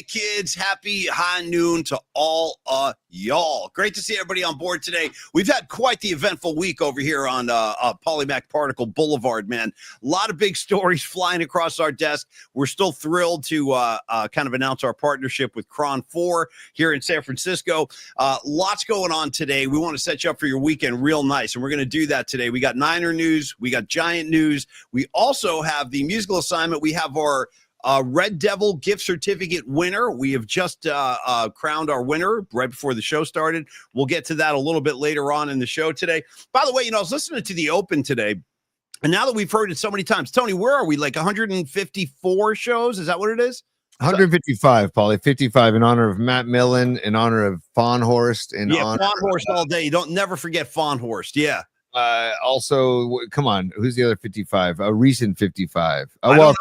kids. Happy high noon to all y'all. Great to see everybody on board today. We've had quite the eventful week over here on Polymac Particle Boulevard, man. A lot of big stories flying across our desk. We're still thrilled to kind of announce our partnership with Cron 4 here in San Francisco. Lots going on today. We want to set you up for your weekend real nice, and we're going to do that today. We got Niner news. We got Giant news. We also have the musical assignment. We have our Red Devil gift certificate winner. We have just crowned our winner right before the show started. We'll get to that a little bit later on in the show today. By the way, I was listening to the Open today, and now that we've heard it so many times, Tony, where are we? Like 154 shows? Is that what it is? 155, Paulie. 55 in honor of Matt Millen, in honor of Fawnhorst. Fawnhorst all day. You don't never forget Fawnhorst. Yeah. Also, come on, who's the other 55? A recent 55. Well,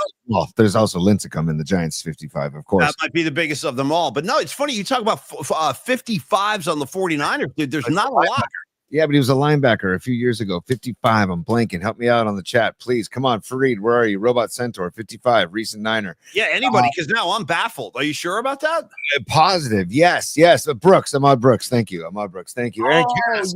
there's also Lincecum in the Giants 55, of course. That might be the biggest of them all. But no, it's funny. You talk about 55s on the 49ers, dude. There's not a lot. Yeah, but he was a linebacker a few years ago. 55. I'm blanking. Help me out on the chat, please. Come on, Fareed. Where are you? Robot Centaur, 55. Recent Niner. Yeah, anybody, because now I'm baffled. Are you sure about that? Positive. Yes. Brooks. Ahmad Brooks. Thank you. Ahmad Brooks. Thank you. Aaron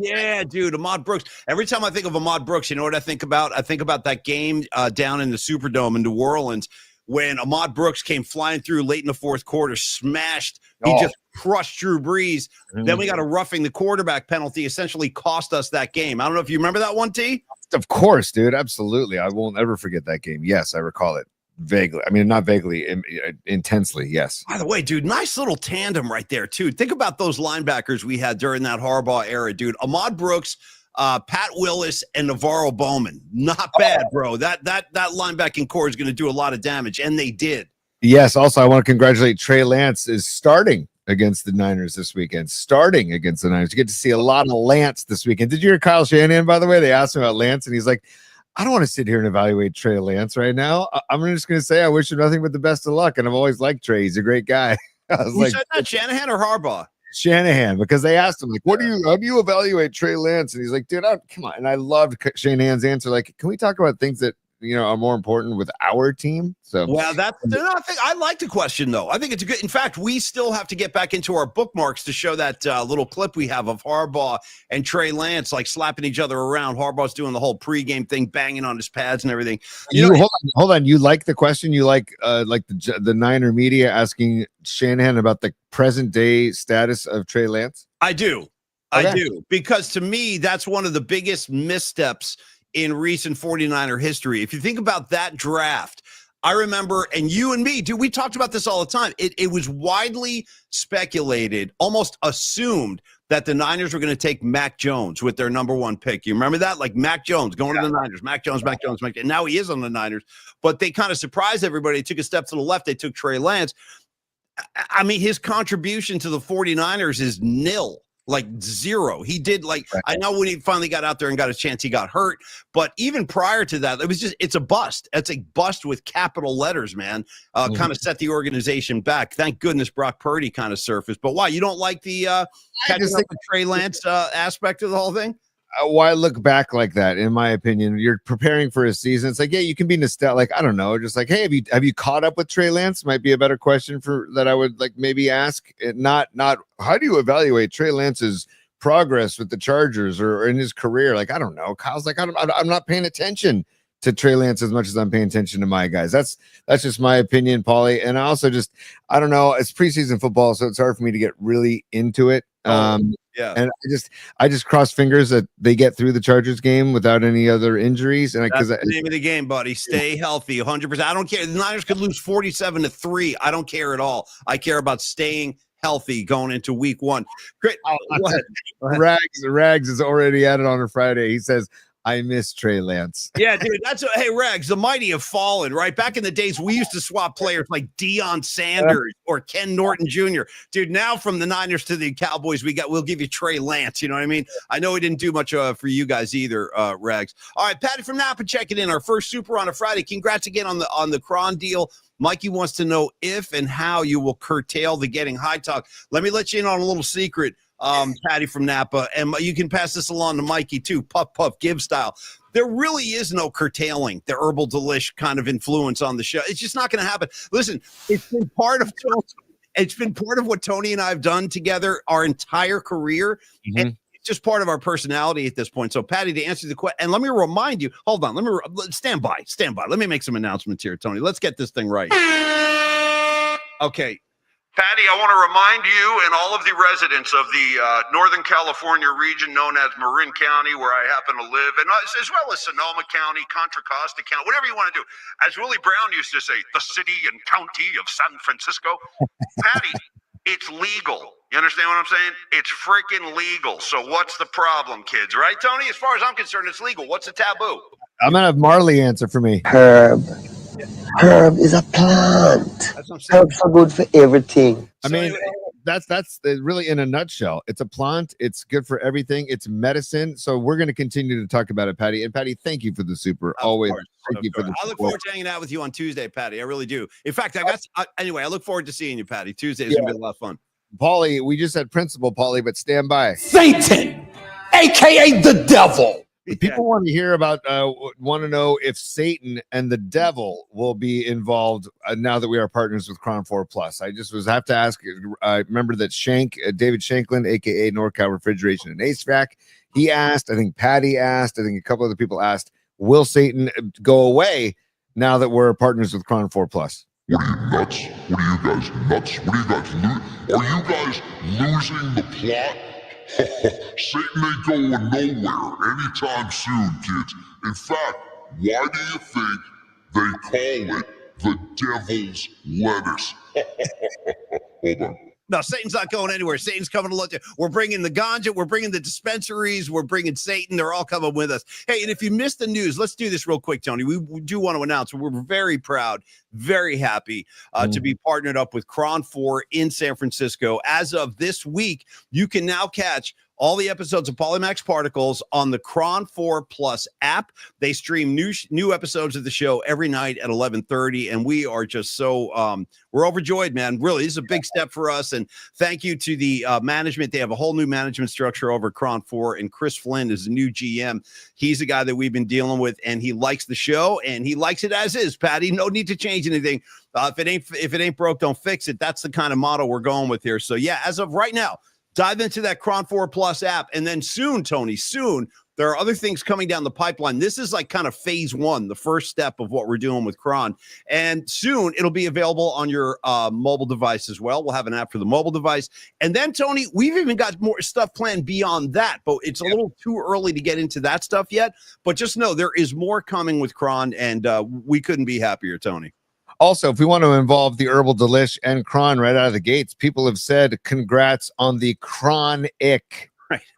yeah, dude. Ahmad Brooks. Every time I think of Ahmad Brooks, you know what I think about? I think about that game down in the Superdome in New Orleans when Ahmad Brooks came flying through late in the fourth quarter, smashed. He just crushed Drew Brees. Then we got a roughing the quarterback penalty, essentially cost us that game. I don't know if you remember that one, T? Of course, dude. Absolutely. I won't ever forget that game. Yes, I recall it vaguely. I mean, not vaguely, intensely. Yes. By the way, dude, nice little tandem right there, too. Think about those linebackers we had during that Harbaugh era, dude. Ahmad Brooks, Pat Willis, and Navarro Bowman. Not bad, bro. That linebacking core is going to do a lot of damage, and they did. Yes. Also, I want to congratulate Trey Lance is starting against the Niners this weekend. Starting against the Niners. You get to see a lot of Lance this weekend. Did you hear Kyle Shanahan, by the way? They asked him about Lance, and he's like, I don't want to sit here and evaluate Trey Lance right now. I'm just going to say I wish him nothing but the best of luck, and I've always liked Trey. He's a great guy. Who said that, Shanahan or Harbaugh? Shanahan, because they asked him, like, how do you evaluate Trey Lance? And he's like, dude, come on. And I loved Shanahan's answer. Like, can we talk about things that, are more important with our team? So, well, I like the question, though. I think it's a good. In fact, we still have to get back into our bookmarks to show that little clip we have of Harbaugh and Trey Lance, like slapping each other around. Harbaugh's doing the whole pregame thing, banging on his pads and everything. Hold on. You like the question? You like the Niner media asking Shanahan about the present day status of Trey Lance? I do. Okay. I do. Because to me, that's one of the biggest missteps in recent 49er history. If you think about that draft, I remember, and you and me, dude, we talked about this all the time. It was widely speculated, almost assumed that the Niners were going to take Mac Jones with their number one pick. You remember that? Like Mac Jones going to the Niners, Mac Jones. And now he is on the Niners, but they kind of surprised everybody. They took a step to the left. They took Trey Lance. I mean, his contribution to the 49ers is nil. Like zero. He did I know when he finally got out there and got a chance, he got hurt. But even prior to that, it's a bust. It's a bust with capital letters, man. Kind of set the organization back. Thank goodness Brock Purdy kind of surfaced. But why? You don't like the catching up with Trey Lance aspect of the whole thing? Why look back like that? In my opinion, you're preparing for a season. It's like, yeah, you can be nostalgic. Like, I don't know, just like, hey, have you caught up with Trey Lance? Might be a better question for that. I would maybe ask. Not how do you evaluate Trey Lance's progress with the Chargers or in his career? Like, I don't know. Kyle's like, I'm not paying attention to Trey Lance as much as I'm paying attention to my guys. That's just my opinion, Paulie. And I also I don't know. It's preseason football, so it's hard for me to get really into it. Yeah, and I just cross fingers that they get through the Chargers game without any other injuries. And that's the name of the game, buddy. Stay healthy, 100%. I don't care. The Niners could lose 47-3. I don't care at all. I care about staying healthy going into week one. Great. Rags is already at it on a Friday. He says, I miss Trey Lance. Yeah, dude. Hey, Rags, the mighty have fallen, right? Back in the days, we used to swap players like Deion Sanders or Ken Norton Jr. Dude, now from the Niners to the Cowboys, we'll give you Trey Lance. You know what I mean? I know he didn't do much for you guys either, Rags. All right, Patty from Napa checking in. Our first super on a Friday. Congrats again on the Cron deal. Mikey wants to know if and how you will curtail the getting high talk. Let me let you in on a little secret. Patty from Napa, and you can pass this along to Mikey too, puff give style. There really is no curtailing the herbal delish kind of influence on the show. It's just not going to happen. Listen, it's been part of It's been part of what Tony and I have done together our entire career. And it's just part of our personality at this point. So, Patty, to answer the question, and let me remind you, hold on, stand by. Let me make some announcements here, Tony. Let's get this thing right. Okay. Patty, I want to remind you and all of the residents of the Northern California region known as Marin County, where I happen to live, and as well as Sonoma County, Contra Costa County, whatever you want to do. As Willie Brown used to say, the city and county of San Francisco. Patty, it's legal. You understand what I'm saying? It's freaking legal. So what's the problem, kids? Right, Tony? As far as I'm concerned, it's legal. What's the taboo? I'm going to have Marley answer for me. Herb. Herb is a plant. Herbs are good for everything. I mean, that's really in a nutshell. It's a plant. It's good for everything. It's medicine. So we're going to continue to talk about it, Patty. And Patty, thank you for the super. Always. Thank you for the I look forward to hanging out with you on Tuesday, Patty. I really do. In fact, anyway, I look forward to seeing you, Patty. Tuesday is going to be a lot of fun. Paulie, we just had Principal Paulie, but stand by. Satan, aka the devil. People want to hear about, want to know if Satan and the devil will be involved now that we are partners with Crown 4 Plus. I just have to ask. Remember that David Shanklin, aka NorCal Refrigeration and HVAC, he asked. I think Patty asked. I think a couple other people asked. Will Satan go away now that we're partners with Crown 4 Plus? What are you nuts? What are you guys nuts? What are you guys are you guys losing the plot? Satan ain't going nowhere anytime soon, kids. In fact, why do you think they call it the devil's lettuce? Hold on. No, Satan's not going anywhere. Satan's coming to look. We're bringing the ganja. We're bringing the dispensaries. We're bringing Satan. They're all coming with us. Hey, and if you missed the news, let's do this real quick, Tony. We do want to announce we're very proud, very happy to be partnered up with Cron 4 in San Francisco. As of this week, you can now catch all the episodes of Polymax Particles on the Cron 4 Plus app. They stream new episodes of the show every night at 11:30, and we are just so we're overjoyed, man. Really, this is a big step for us, and thank you to the management. They have a whole new management structure over at Cron 4, and Chris Flynn is the new GM. He's the guy that we've been dealing with, and he likes the show, and he likes it as is, Patty. No need to change anything. If it ain't broke, don't fix it. That's the kind of model we're going with here. So yeah, as of right now, dive into that Cron 4 Plus app. And then soon, Tony, there are other things coming down the pipeline. This is like kind of phase one, the first step of what we're doing with Cron. And soon it'll be available on your mobile device as well. We'll have an app for the mobile device. And then, Tony, we've even got more stuff planned beyond that, but it's a little too early to get into that stuff yet. But just know there is more coming with Cron, and we couldn't be happier, Tony. Also, if we want to involve the Herbal Delish and Cron right out of the gates, people have said congrats on the Chronic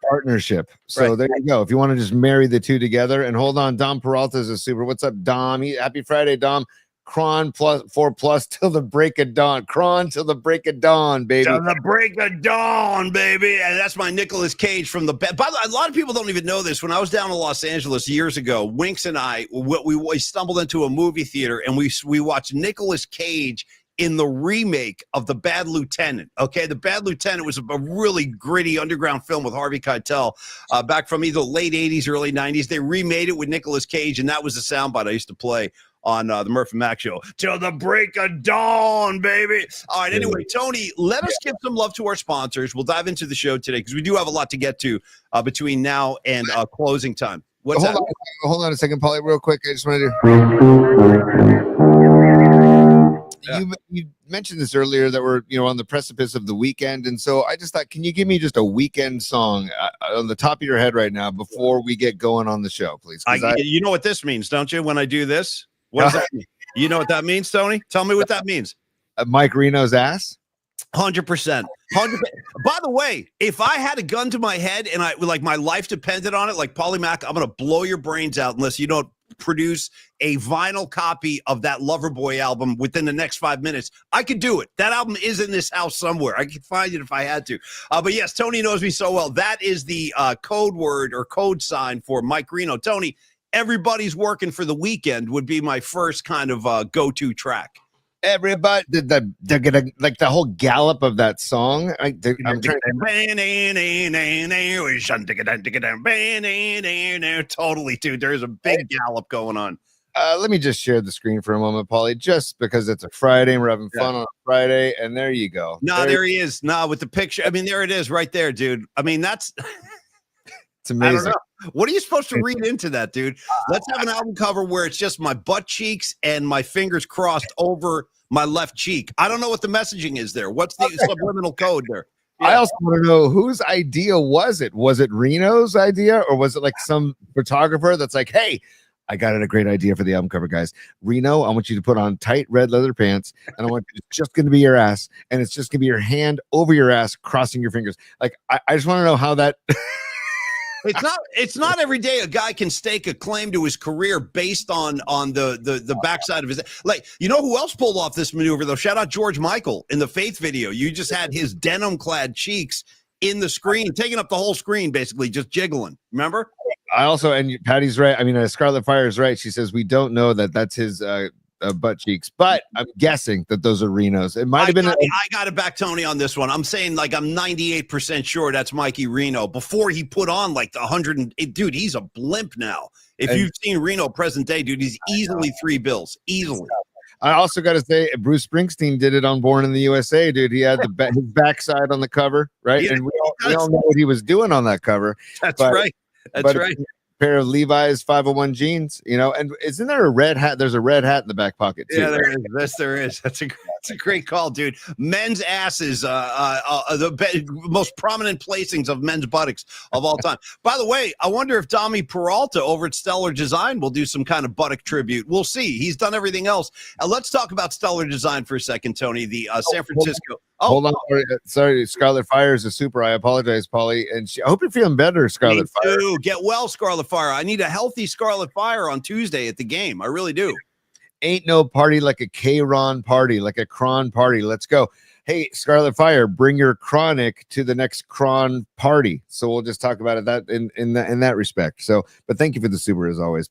partnership. So there you go. If you want to just marry the two together, and hold on, Dom Peralta is a super. What's up, Dom? Happy Friday, Dom. Cron 4 Plus till the break of dawn. Cron till the break of dawn, baby. Till the break of dawn, baby. And that's my Nicolas Cage from the bed. By the way, a lot of people don't even know this. When I was down in Los Angeles years ago, Winks and I, we stumbled into a movie theater, and we watched Nicolas Cage in the remake of The Bad Lieutenant. Okay, The Bad Lieutenant was a really gritty underground film with Harvey Keitel back from either late 80s, early 90s. They remade it with Nicolas Cage, and that was the soundbite I used to play on the Murph and Mac show. Till the break of dawn, baby. All right, anyway, Tony, let us give some love to our sponsors. We'll dive into the show today because we do have a lot to get to between now and closing time. Hold on a second, Paulie, real quick. I just want to you mentioned this earlier that we're on the precipice of the weekend, and so I just thought, can you give me just a weekend song on the top of your head right now before we get going on the show, please? You know what this means, don't you? When I do this, what does that mean? You know what that means, Tony? Tell me what that means. Mike Reno's ass. 100%. By the way, if I had a gun to my head and my life depended on it, like Paulie Mac, I'm gonna blow your brains out unless you don't produce a vinyl copy of that Loverboy album within the next 5 minutes. I could do it. That album is in this house somewhere. I could find it if I had to. But yes, Tony knows me so well. That is the code word or code sign for Mike Reno. Tony, everybody's working for the weekend would be my first kind of go-to track. Everybody did the whole gallop of that song. I'm totally, dude. There's a big gallop going on. Let me just share the screen for a moment, Paulie, just because it's a Friday and we're having fun on a Friday. And there you go. No, there he is. No, with the picture. I mean, there it is right there, dude. I mean, that's it's amazing. I don't know. What are you supposed to read into that, dude? Let's have an album cover where it's just my butt cheeks and my fingers crossed over my left cheek. I don't know what the messaging is there. What's the subliminal code there? Yeah. I also want to know whose idea was it? Was it Reno's idea, or was it like some photographer that's like, hey, I got a great idea for the album cover, guys. Reno, I want you to put on tight red leather pants, and I want it's just going to be your ass, and it's just going to be your hand over your ass, crossing your fingers. Like, I just want to know how that. It's not every day a guy can stake a claim to his career based on the backside of his, like, you know who else pulled off this maneuver though? Shout out George Michael in the Faith video. You just had his denim clad cheeks in the screen, taking up the whole screen, basically just jiggling. Remember? I also, and Patty's right. I mean, Scarlet Fire is right. She says we don't know that that's his butt cheeks, but I'm guessing that those are Reno's. It might have been. I got to back Tony on this one. I'm saying like I'm 98% sure that's Mikey Reno before he put on like the 100. Dude, he's a blimp now. If you've seen Reno present day, dude, he's easily $3 bills. Easily. I also got to say, Bruce Springsteen did it on Born in the USA, dude. He had his backside on the cover, right? Yeah, and we all know what he was doing on that cover. That's right. That's right. Pair of Levi's 501 jeans, you know, and isn't there a red hat? There's a red hat in the back pocket too. Yeah, there is. Yes, there is. That's a great call, dude. Men's asses, the most prominent placings of men's buttocks of all time. By the way, I wonder if Dami Peralta over at Stellar Design will do some kind of buttock tribute. We'll see. He's done everything else. Let's talk about Stellar Design for a second, Tony. The San Francisco. Hold on. Sorry, Scarlet Fire is a super. I apologize, Paulie. And I hope you're feeling better, Scarlet Fire. Get well, Scarlet Fire. I need a healthy Scarlet Fire on Tuesday at the game. I really do. Ain't no party like a K-Ron party, like a Kron party. Let's go. Hey, Scarlet Fire, bring your chronic to the next Kron party. So we'll just talk about it that in that respect. So, but thank you for the super as always,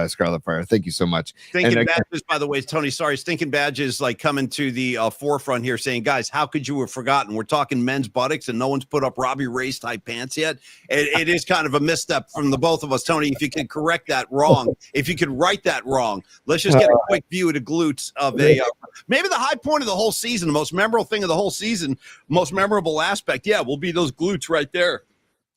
Scarlet Fire. Thank you so much. Stinking Badges, by the way, Tony. Sorry, Stinking Badges like coming to the forefront here, saying, guys, how could you have forgotten? We're talking men's buttocks, and no one's put up Robbie Ray's type pants yet. It is kind of a misstep from the both of us, Tony. If you could correct that wrong, if you could write that wrong, let's just get a quick view of the glutes of a maybe the high point of the whole season, the most memorable thing of the whole season, most memorable aspect, will be those glutes right there.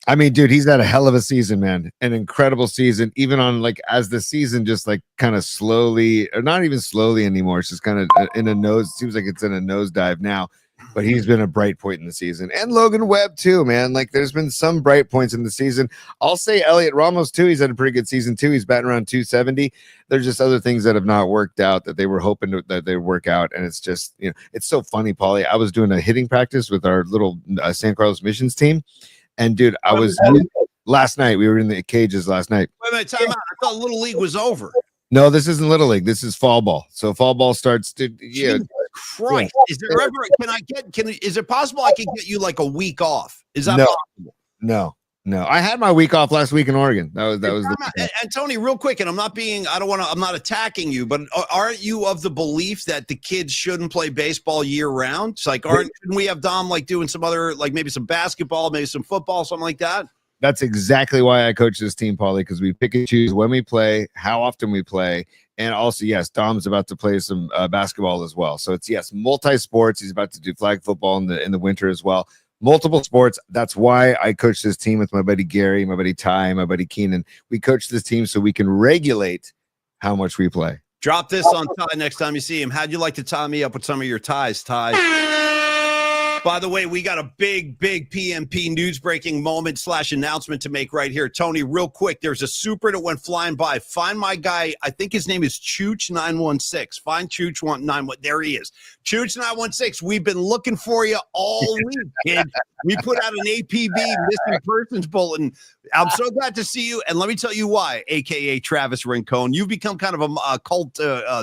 I mean, dude, he's had a hell of a season, man. An incredible season, even on like as the season just like kind of slowly, or not even slowly anymore. It's just kind of in a nose. Seems like it's in a nosedive now, but he's been a bright point in the season. And Logan Webb too, man. Like there's been some bright points in the season. I'll say Elliot Ramos too. He's had a pretty good season too. He's batting around 270. There's just other things that have not worked out that they were hoping that they work out. And it's just, you know, it's so funny, Paulie. I was doing a hitting practice with our little San Carlos Missions team. And dude, I was last night. We were in the cages last night. Wait a minute, time out. I thought Little League was over. No, this isn't Little League. This is fall ball. So fall ball starts to Christ. Is there ever is it possible I can get you like a week off? Is that possible? No. I had my week off last week in Oregon. That was and Tony, real quick, and I'm not attacking you, but aren't you of the belief that the kids shouldn't play baseball year round? It's like, shouldn't we have Dom like doing some other, like maybe some basketball, maybe some football, something like that? That's exactly why I coach this team, Paulie, because we pick and choose when we play, how often we play. And also, yes, Dom's about to play some basketball as well. So it's, yes, multi-sports. He's about to do flag football in the winter as well. Multiple sports. That's why I coach this team with my buddy Gary, my buddy Ty, my buddy Keenan. We coach this team so we can regulate how much we play. Drop this on Ty next time you see him. How'd you like to tie me up with some of your ties, Ty? By the way, we got a big PMP news breaking moment / announcement to make right here. Tony, real quick, there's a super that went flying by. Find my guy. I think his name is Chooch916. Find Chooch191. There he is. Chooch916. We've been looking for you all week, kid. We put out an APB missing persons bulletin. I'm so glad to see you. And let me tell you why, AKA Travis Rincon. You've become kind of a cult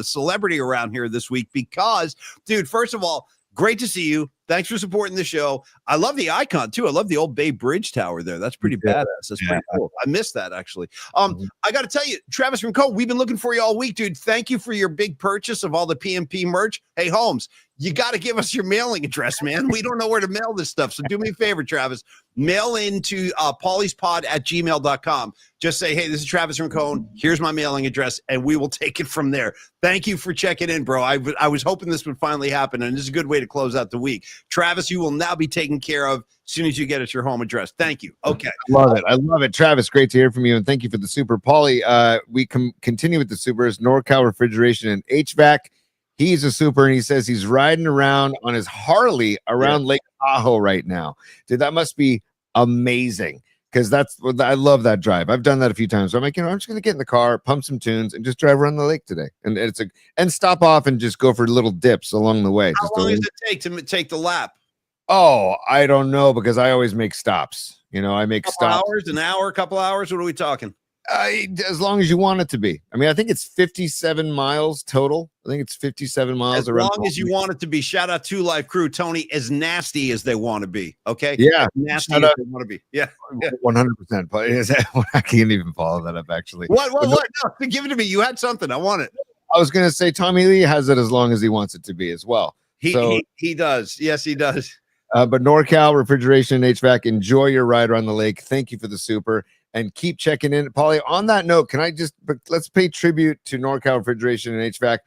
celebrity around here this week because, dude, first of all, great to see you. Thanks for supporting the show. I love the icon too. I love the old Bay Bridge Tower there. That's pretty badass. That's pretty cool. I missed that actually. I got to tell you, Travis from Cole, we've been looking for you all week, dude. Thank you for your big purchase of all the PMP merch. Hey, Holmes, you got to give us your mailing address, man. We don't know where to mail this stuff. So do me a favor, Travis. Mail into paulyspod@gmail.com. Just say, hey, this is Travis from Cone. Here's my mailing address, and we will take it from there. Thank you for checking in, bro. I was hoping this would finally happen, and this is a good way to close out the week. Travis, you will now be taken care of as soon as you get us your home address. Thank you. Okay. Love it. I love it. Travis, great to hear from you, and thank you for the super. Paulie, we continue with the supers. NorCal Refrigeration and HVAC. He's a super, and he says he's riding around on his Harley around Lake Tahoe right now. Dude, that must be amazing, because I love that drive. I've done that a few times. So I'm like, I'm just gonna get in the car, pump some tunes, and just drive around the lake today. And stop off and just go for little dips along the way. How long does it take to take the lap? Oh, I don't know, because I always make stops. I make stops. Hours, an hour, a couple hours. What are we talking? As long as you want it to be. I mean, I think it's 57 miles total. I think it's 57 miles. As long as you want it to be. Shout out to Live Crew, Tony, as nasty as they want to be. Okay. Yeah. As nasty as they want to be. Yeah. 100%. But I can't even follow that up, actually. What? No, give it to me. You had something. I want it. I was going to say Tommy Lee has it as long as he wants it to be as well. He does. Yes, he does. But NorCal Refrigeration and HVAC, enjoy your ride around the lake. Thank you for the super. And keep checking in. Paulie, on that note, let's pay tribute to NorCal Refrigeration and HVAC.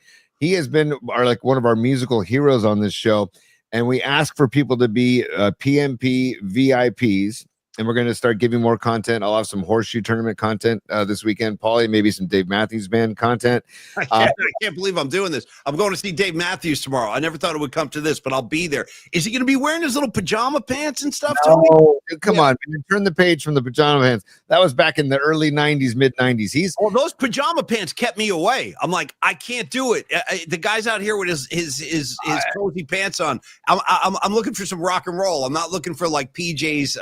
He has been one of our musical heroes on this show. And we ask for people to be PMP VIPs. And we're going to start giving more content. I'll have some horseshoe tournament content this weekend. Paulie, maybe some Dave Matthews Band content. I can't believe I'm doing this. I'm going to see Dave Matthews tomorrow. I never thought it would come to this, but I'll be there. Is he going to be wearing his little pajama pants and stuff? No, come on. Man. Turn the page from the pajama pants. That was back in the early 90s, mid 90s. Those pajama pants kept me away. I'm like, I can't do it. The guy's out here with his cozy pants on. I'm looking for some rock and roll. I'm not looking for like PJ's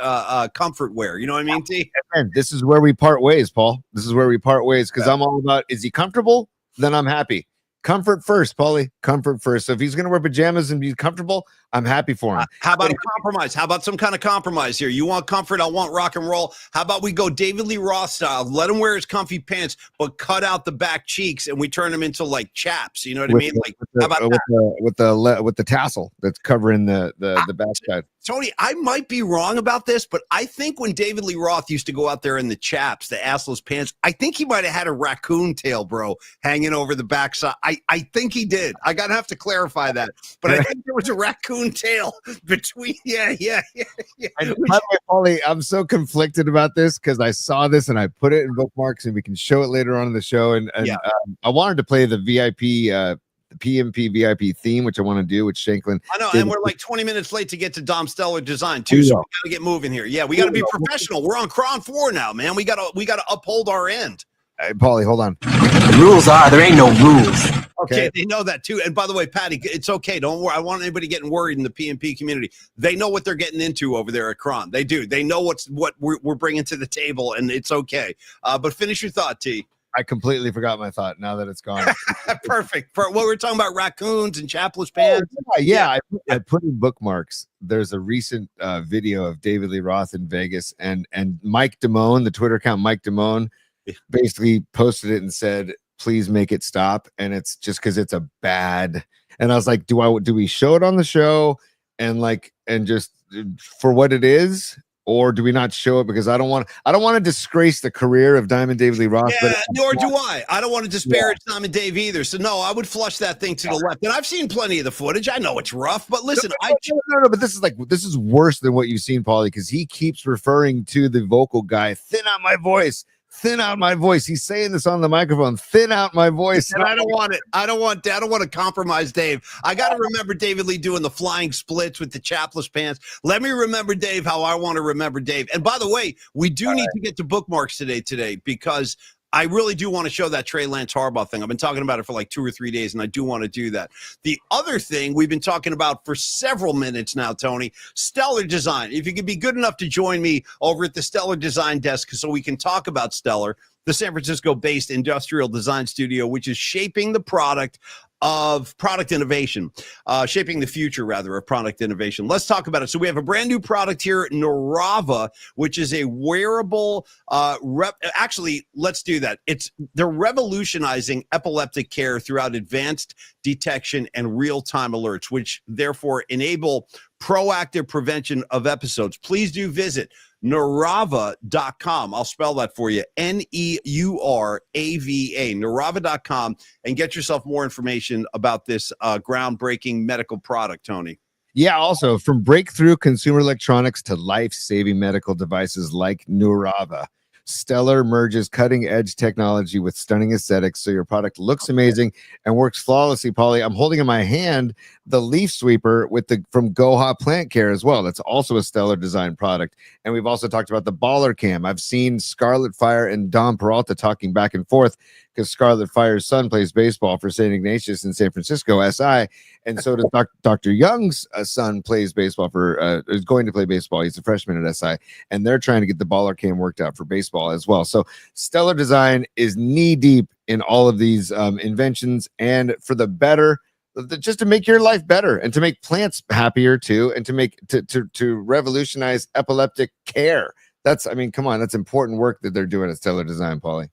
comfort wear. You know what I mean, T? Man, this is where we part ways, Paul. This is where we part ways, because I'm all about, is he comfortable? Then I'm happy. Comfort first, Paulie. Comfort first. So if he's going to wear pajamas and be comfortable, I'm happy for him. How about a compromise? How about some kind of compromise here? You want comfort, I want rock and roll. How about we go David Lee Roth style? Let him wear his comfy pants, but cut out the back cheeks, and we turn him into like chaps. You know what I mean? Like, how about with the tassel that's covering the backside? Tony, I might be wrong about this, but I think when David Lee Roth used to go out there in the chaps, the assless pants, I think he might have had a raccoon tail, bro, hanging over the backside. I think he did. I gotta have to clarify that, but I think there was a raccoon tail between. Yeah. And by the way, Paulie, I'm so conflicted about this because I saw this and I put it in bookmarks, and we can show it later on in the show. And I wanted to play the VIP. The PMP VIP theme, which I want to do with Shanklin. I know, and we're like 20 minutes late to get to Dom Stellar Design too, so we got to get moving here. Yeah, we got to be professional. We're on Cron 4 now, man. We got to uphold our end. Hey, Paulie, hold on. The rules are there ain't no rules. Okay, they know that too. And by the way, Patty, it's okay. Don't worry. I want anybody getting worried in the PMP community. They know what they're getting into over there at Cron. They do. They know what we're bringing to the table, and it's okay. But finish your thought, T. I completely forgot my thought now that it's gone. Perfect. For what we're talking about, raccoons and chapless pants. Yeah. I put in bookmarks. There's a recent video of David Lee Roth in Vegas, and Mike Damone, the Twitter account Mike Damone, basically posted it and said, "Please make it stop." And it's just because it's a bad. And I was like, do we show it on the show and just for what it is? Or do we not show it because I don't want to disgrace the career of Diamond David Lee Roth? Yeah, nor do I. I don't want to disparage Diamond Dave either. So no, I would flush that thing to the left. And I've seen plenty of the footage. I know it's rough, but listen, no, but this is worse than what you've seen, Paulie, because he keeps referring to the vocal guy, thin out my voice. Thin out my voice. He's saying this on the microphone. Thin out my voice. And I don't want it. I don't want to compromise Dave. I got to remember David Lee doing the flying splits with the chapless pants. Let me remember Dave how I want to remember Dave. And by the way, we do need to get to bookmarks today because I really do want to show that Trey Lance Harbaugh thing. I've been talking about it for like 2 or 3 days, and I do want to do that. The other thing we've been talking about for several minutes now, Tony, Stellar Design. If you could be good enough to join me over at the Stellar Design desk so we can talk about Stellar, the San Francisco-based industrial design studio, which is shaping the product of product innovation, shaping the future, rather, of product innovation. Let's talk about it. So we have a brand new product here, Narava, which is a wearable, actually, let's do that. They're revolutionizing epileptic care throughout advanced detection and real-time alerts, which therefore enable proactive prevention of episodes. Please do visit Narava.com. I'll spell that for you. Neurava, Narava.com, and get yourself more information about this groundbreaking medical product, Tony. Yeah, also from breakthrough consumer electronics to life-saving medical devices like Neurava, Stellar merges cutting-edge technology with stunning aesthetics, so your product looks amazing and works flawlessly. Paulie, I'm holding in my hand the leaf sweeper from Goha Plant Care as well. That's also a Stellar design product. And we've also talked about the Baller Cam. I've seen Scarlet Fire and Dom Peralta talking back and forth because Scarlet Fire's son plays baseball for St. Ignatius in San Francisco, SI. And so does Dr. Young's son plays baseball is going to play baseball. He's a freshman at SI. And they're trying to get the Baller Cam worked out for baseball as well. So Stellar Design is knee deep in all of these inventions, and for the better, just to make your life better and to make plants happier too, and to make to revolutionize epileptic care. Come on, that's important work that they're doing at Stellar Design, Paulie.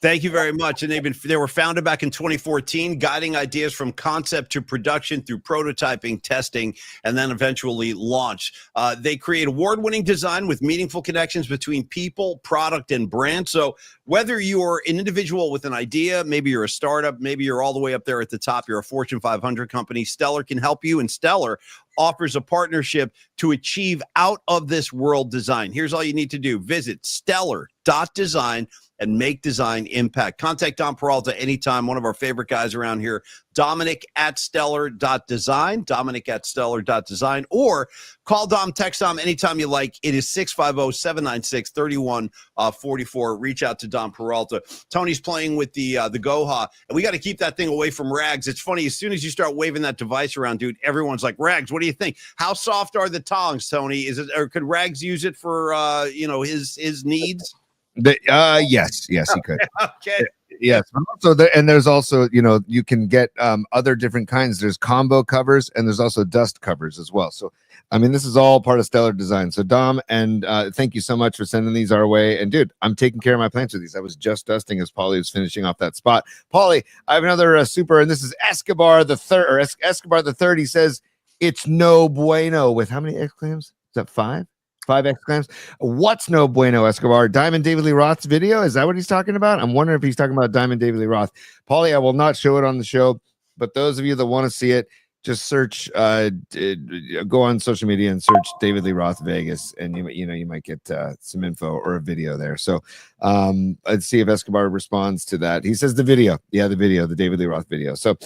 Thank you very much. And they were founded back in 2014, guiding ideas from concept to production through prototyping, testing, and then eventually launch. They create award-winning design with meaningful connections between people, product, and brand. So whether you're an individual with an idea, maybe you're a startup, maybe you're all the way up there at the top, you're a Fortune 500 company, Stellar can help you. And Stellar offers a partnership to achieve out-of-this-world design. Here's all you need to do. Visit stellar.design and make design impact. Contact Dom Peralta anytime, one of our favorite guys around here, Dominic@stellar.design, Dominic@stellar.design, or call Dom, text Dom anytime you like. It is 650-796-3144. Reach out to Dom Peralta. Tony's playing with the Goha, and we got to keep that thing away from Rags. It's funny, as soon as you start waving that device around, dude, everyone's like, Rags, what do you think? How soft are the tongs, Tony? Is it, or could Rags use it for his needs? Yes, he could. Okay. Yes. So there's also, you can get other different kinds. There's combo covers and there's also dust covers as well. So, this is all part of Stellar Design. So Dom, and thank you so much for sending these our way. And dude, I'm taking care of my plants with these. I was just dusting as Paulie was finishing off that spot. Paulie, I have another super, and this is Escobar the third. He says, it's no bueno with how many exclams? Is that 5? 5 exclams. What's no bueno, Escobar? Diamond David Lee Roth's video? Is that what he's talking about? I'm wondering if he's talking about Diamond David Lee Roth. Paulie, I will not show it on the show, but those of you that want to see it, just search, go on social media and search David Lee Roth Vegas, and you might get some info or a video there. So let's see if Escobar responds to that. He says the video, the David Lee Roth video. So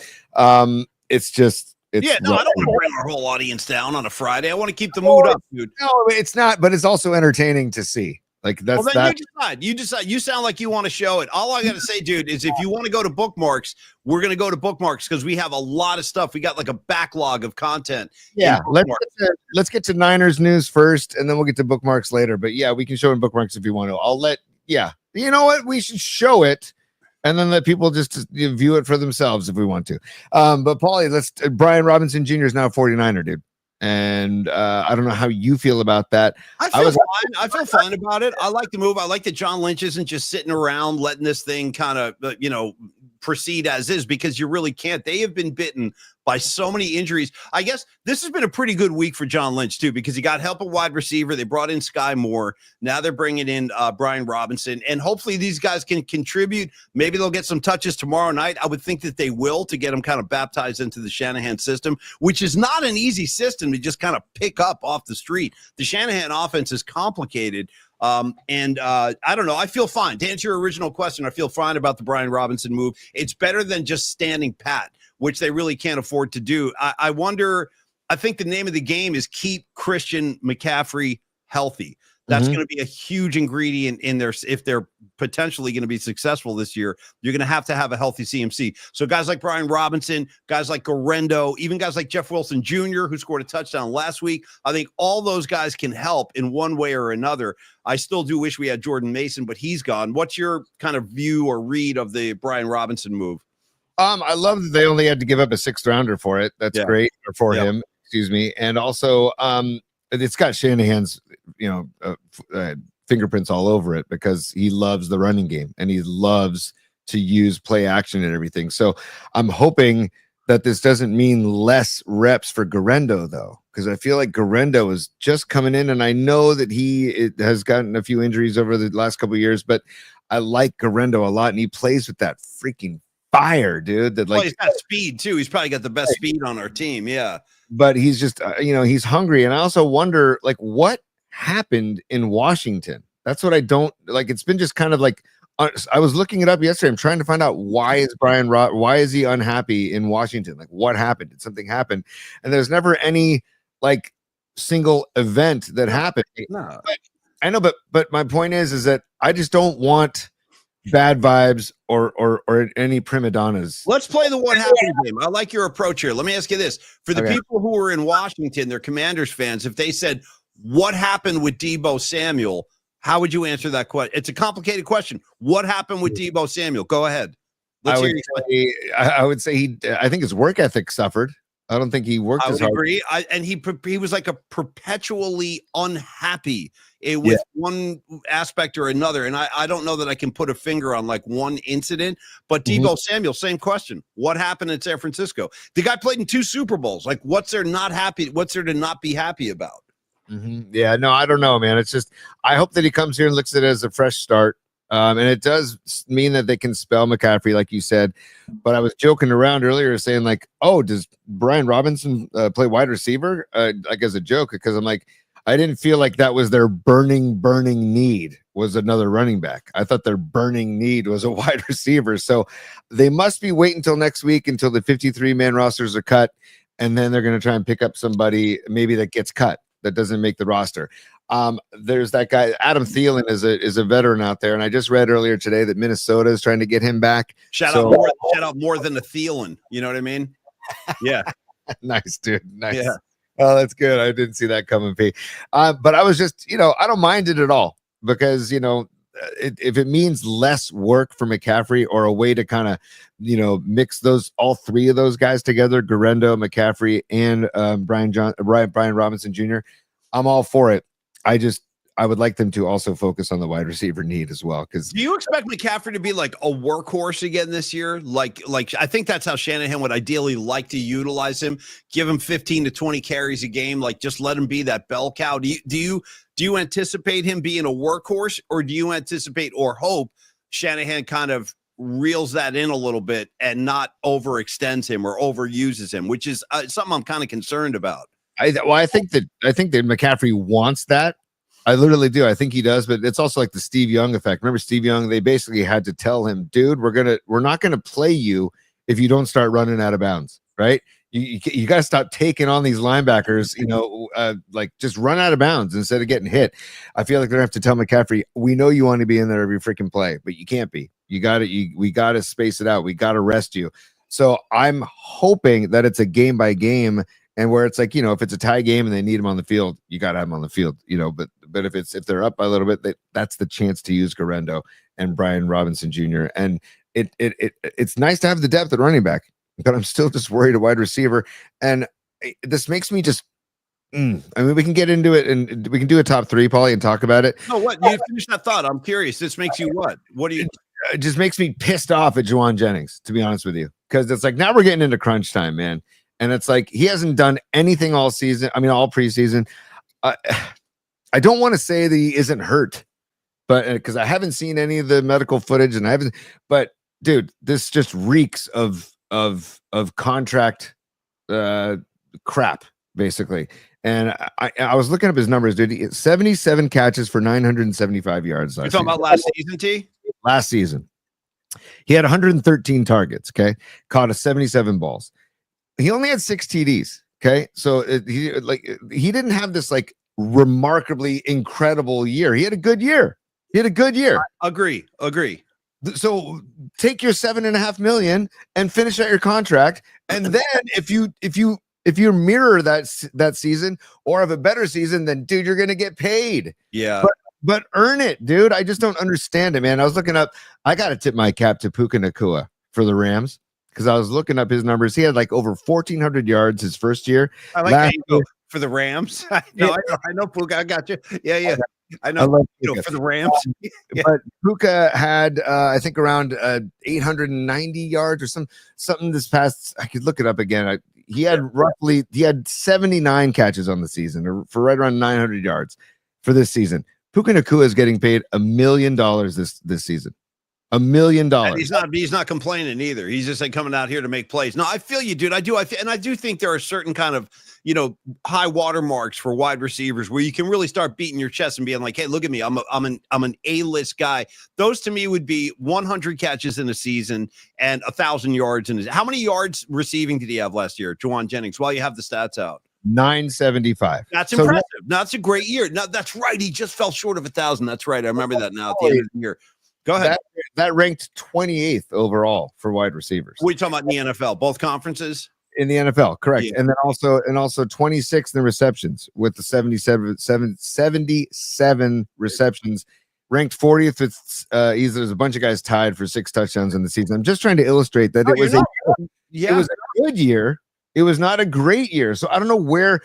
it's just. I don't want to bring our whole audience down on a Friday. I want to keep the mood up, dude. No, it's not, but it's also entertaining to see. Like that's well, then you decide. You sound like you want to show it. All I got to say, dude, is if you want to go to Bookmarks, we're going to go to Bookmarks because we have a lot of stuff. We got like a backlog of content. Yeah, let's get to Niners news first, and then we'll get to Bookmarks later. But yeah, we can show in Bookmarks if you want to. You know what? We should show it. And then let people just view it for themselves if we want to. But Paulie, Brian Robinson Jr. is now a 49er, dude. And I don't know how you feel about that. I feel fine about it. I like the move. I like that John Lynch isn't just sitting around letting this thing kind of, proceed as is, because you really can't. They have been bitten by so many injuries. I guess this has been a pretty good week for John Lynch too, because he got help at wide receiver. They brought in Sky Moore. Now they're bringing in Brian Robinson, and hopefully these guys can contribute. Maybe they'll get some touches tomorrow night. I would think that they will, to get them kind of baptized into the Shanahan system, which is not an easy system to just kind of pick up off the street. The Shanahan offense is complicated. I don't know. I feel fine. To answer your original question, I feel fine about the Brian Robinson move. It's better than just standing pat, which they really can't afford to do. I wonder, I think the name of the game is keep Christian McCaffrey healthy. That's going to be a huge ingredient in there. If they're potentially going to be successful this year, you're going to have a healthy CMC. So guys like Brian Robinson, guys like Garendo, even guys like Jeff Wilson Jr., who scored a touchdown last week, I think all those guys can help in one way or another. I still do wish we had Jordan Mason, but he's gone. What's your kind of view or read of the Brian Robinson move? I love that they only had to give up a 6th rounder for it. That's great, or for him, excuse me. And also, it's got Shanahan's, fingerprints all over it because he loves the running game and he loves to use play action and everything. So I'm hoping that this doesn't mean less reps for Garendo, though, because I feel like Garendo is just coming in, and I know that he has gotten a few injuries over the last couple of years, but I like Garendo a lot, and he plays with that freaking fire, dude. That, like, he's got speed too. He's probably got the best speed on our team. Yeah, but he's just he's hungry, and I also wonder, like, what happened in Washington. That's what I don't like. It's been just kind of like, I was looking it up yesterday. I'm trying to find out why is he unhappy in Washington? Like, what happened? Did something happen? And there's never any like single event that happened. No. But I know, but my point is that I just don't want bad vibes or any prima donnas. Let's play the what happened game. I like your approach here. Let me ask you this. For the people who are in Washington, they're Commanders fans, if they said, what happened with Deebo Samuel, how would you answer that question? It's a complicated question. What happened with Deebo Samuel? Go ahead. I would say I think his work ethic suffered. I don't think he worked as hard. Agree. And he was like a perpetually unhappy with one aspect or another. And I don't know that I can put a finger on like one incident, but Deebo Samuel, same question. What happened in San Francisco? The guy played in 2 Super Bowls. Like, what's there to not be happy about? Yeah, no, I don't know, man. It's just, I hope that he comes here and looks at it as a fresh start. And it does mean that they can spell McCaffrey, like you said. But I was joking around earlier saying, like, oh, does Brian Robinson play wide receiver? Like, as a joke, because I'm like, I didn't feel like that was their burning need was another running back. I thought their burning need was a wide receiver. So they must be waiting until next week until the 53-man rosters are cut. And then they're going to try and pick up somebody maybe that gets cut, that doesn't make the roster. There's that guy, Adam Thielen is a veteran out there. And I just read earlier today that Minnesota is trying to get him back. Shout out more than a Thielen. You know what I mean? Yeah. Nice, dude. Nice. Yeah. Oh, that's good. I didn't see that coming, P. But I was just, I don't mind it at all because, if it means less work for McCaffrey or a way to kind of, mix all 3 of those guys together, Garendo, McCaffrey, and Brian Robinson Jr., I'm all for it. I would like them to also focus on the wide receiver need as well. Because do you expect McCaffrey to be like a workhorse again this year? Like I think that's how Shanahan would ideally like to utilize him. Give him 15 to 20 carries a game. Like, just let him be that bell cow. Do you anticipate him being a workhorse, or do you anticipate or hope Shanahan kind of reels that in a little bit and not overextends him or overuses him, which is something I'm kind of concerned about. I think that McCaffrey wants that. I literally do. I think he does, but it's also like the Steve Young effect. Remember Steve Young? They basically had to tell him, dude, we're not gonna play you if you don't start running out of bounds, right? You got to stop taking on these linebackers, like just run out of bounds instead of getting hit. I feel like they're gonna have to tell McCaffrey, we know you want to be in there every freaking play, but you can't be. We got to space it out. We got to rest you. So I'm hoping that it's a game by game. And where it's like, if it's a tie game and they need him on the field, you got to have him on the field, but if they're up by a little bit, that's the chance to use Garendo and Brian Robinson Jr. And it's nice to have the depth at running back, but I'm still just worried a wide receiver. And this makes me just, I mean, we can get into it and we can do a top 3, Paulie, and talk about it. No, what? You finish that thought. I'm curious. This makes you what? What do you? It just makes me pissed off at Juwan Jennings, to be honest with you, because it's like, now we're getting into crunch time, man. And it's like, he hasn't done anything all season. I mean, all preseason. I don't want to say that he isn't hurt, but because I haven't seen any of the medical footage but dude, this just reeks of contract crap, basically. And I was looking up his numbers, dude. He had 77 catches for 975 yards. You're talking about last season, T? Last season. He had 113 targets, okay? Caught 77 balls. He only had 6 TDs. Okay. So he didn't have this like remarkably incredible year. He had a good year. Agree. So take your $7.5 million and finish out your contract. And then if you mirror that season or have a better season, then dude, you're going to get paid. Yeah. But earn it, dude. I just don't understand it, man. I was looking up. I got to tip my cap to Puka Nacua for the Rams. because I was looking up his numbers. He had like over 1,400 yards his first year. I like how you go for the Rams. I know, Puka. I got you. Yeah. I know, for the Rams. But Puka had, I think, around 890 yards or something this past. I could look it up again. He had 79 catches on the season, or for right around 900 yards for this season. Puka Nacua is getting paid $1 million this season. $1 million. And he's not complaining either. He's just like coming out here to make plays. No, I feel you, dude. I do think there are certain kind of, high water marks for wide receivers where you can really start beating your chest and being like, hey, look at me. I'm an A-list guy. Those to me would be 100 catches in a season and 1,000 yards how many yards receiving did he have last year, Jauan Jennings? While you have the stats out. 975. That's impressive. No, that's a great year. No, that's right. He just fell short of 1,000. That's right. I remember that now at the end of the year. Go ahead. That ranked 28th overall for wide receivers. We're talking about in the NFL, both conferences? In the NFL, correct. Yeah. And then also 26th in receptions with the 77 receptions, ranked 40th. It's there's a bunch of guys tied for 6 touchdowns in the season. I'm just trying to illustrate that it was a good year. It was not a great year. So I don't know where,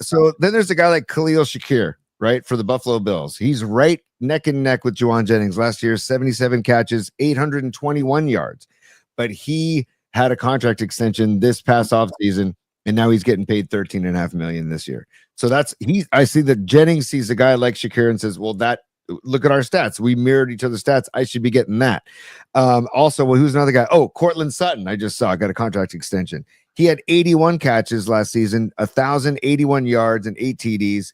so then there's a guy like Khalil Shakir, right, for the Buffalo Bills. He's right neck and neck with Jauan Jennings last year, 77 catches, 821 yards. But he had a contract extension this past offseason, and now he's getting paid $13.5 million this year. So I see that Jennings sees a guy like Shakir and says, well, look at our stats. We mirrored each other's stats. I should be getting that. Also, who's another guy? Oh, Cortland Sutton. I just saw got a contract extension. He had 81 catches last season, 1,081 yards and 8 TDs.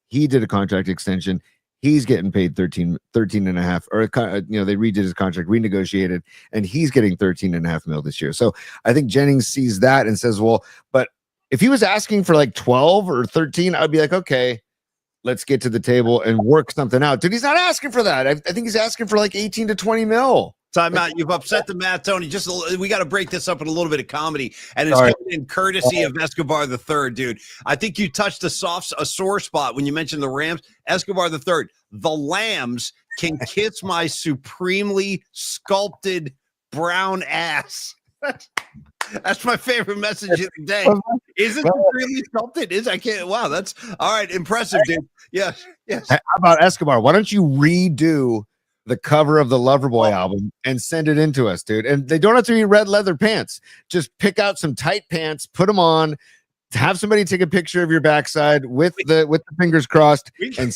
He did a contract extension. He's getting paid 13 and a half, or they redid his contract, renegotiated, and he's getting 13.5 mil this year. So I think Jennings sees that and says, well, but if he was asking for like 12 or 13, I'd be like, okay, let's get to the table and work something out. Dude, he's not asking for that. I think he's asking for like 18 to 20 mil. Time out. You've upset the Matt, Tony. We got to break this up in a little bit of comedy, and it's coming in courtesy of Escobar the Third, dude. I think you touched a sore spot when you mentioned the Rams. Escobar the Third. The Lambs can kiss my supremely sculpted brown ass. That's my favorite message of the day. Is it supremely sculpted? I can't. Wow, that's all right. Impressive, dude. Yes. How about Escobar? Why don't you redo the cover of the Loverboy album and send it into us, dude? And they don't have to be red leather pants. Just pick out some tight pants, put them on, have somebody take a picture of your backside with the fingers crossed, and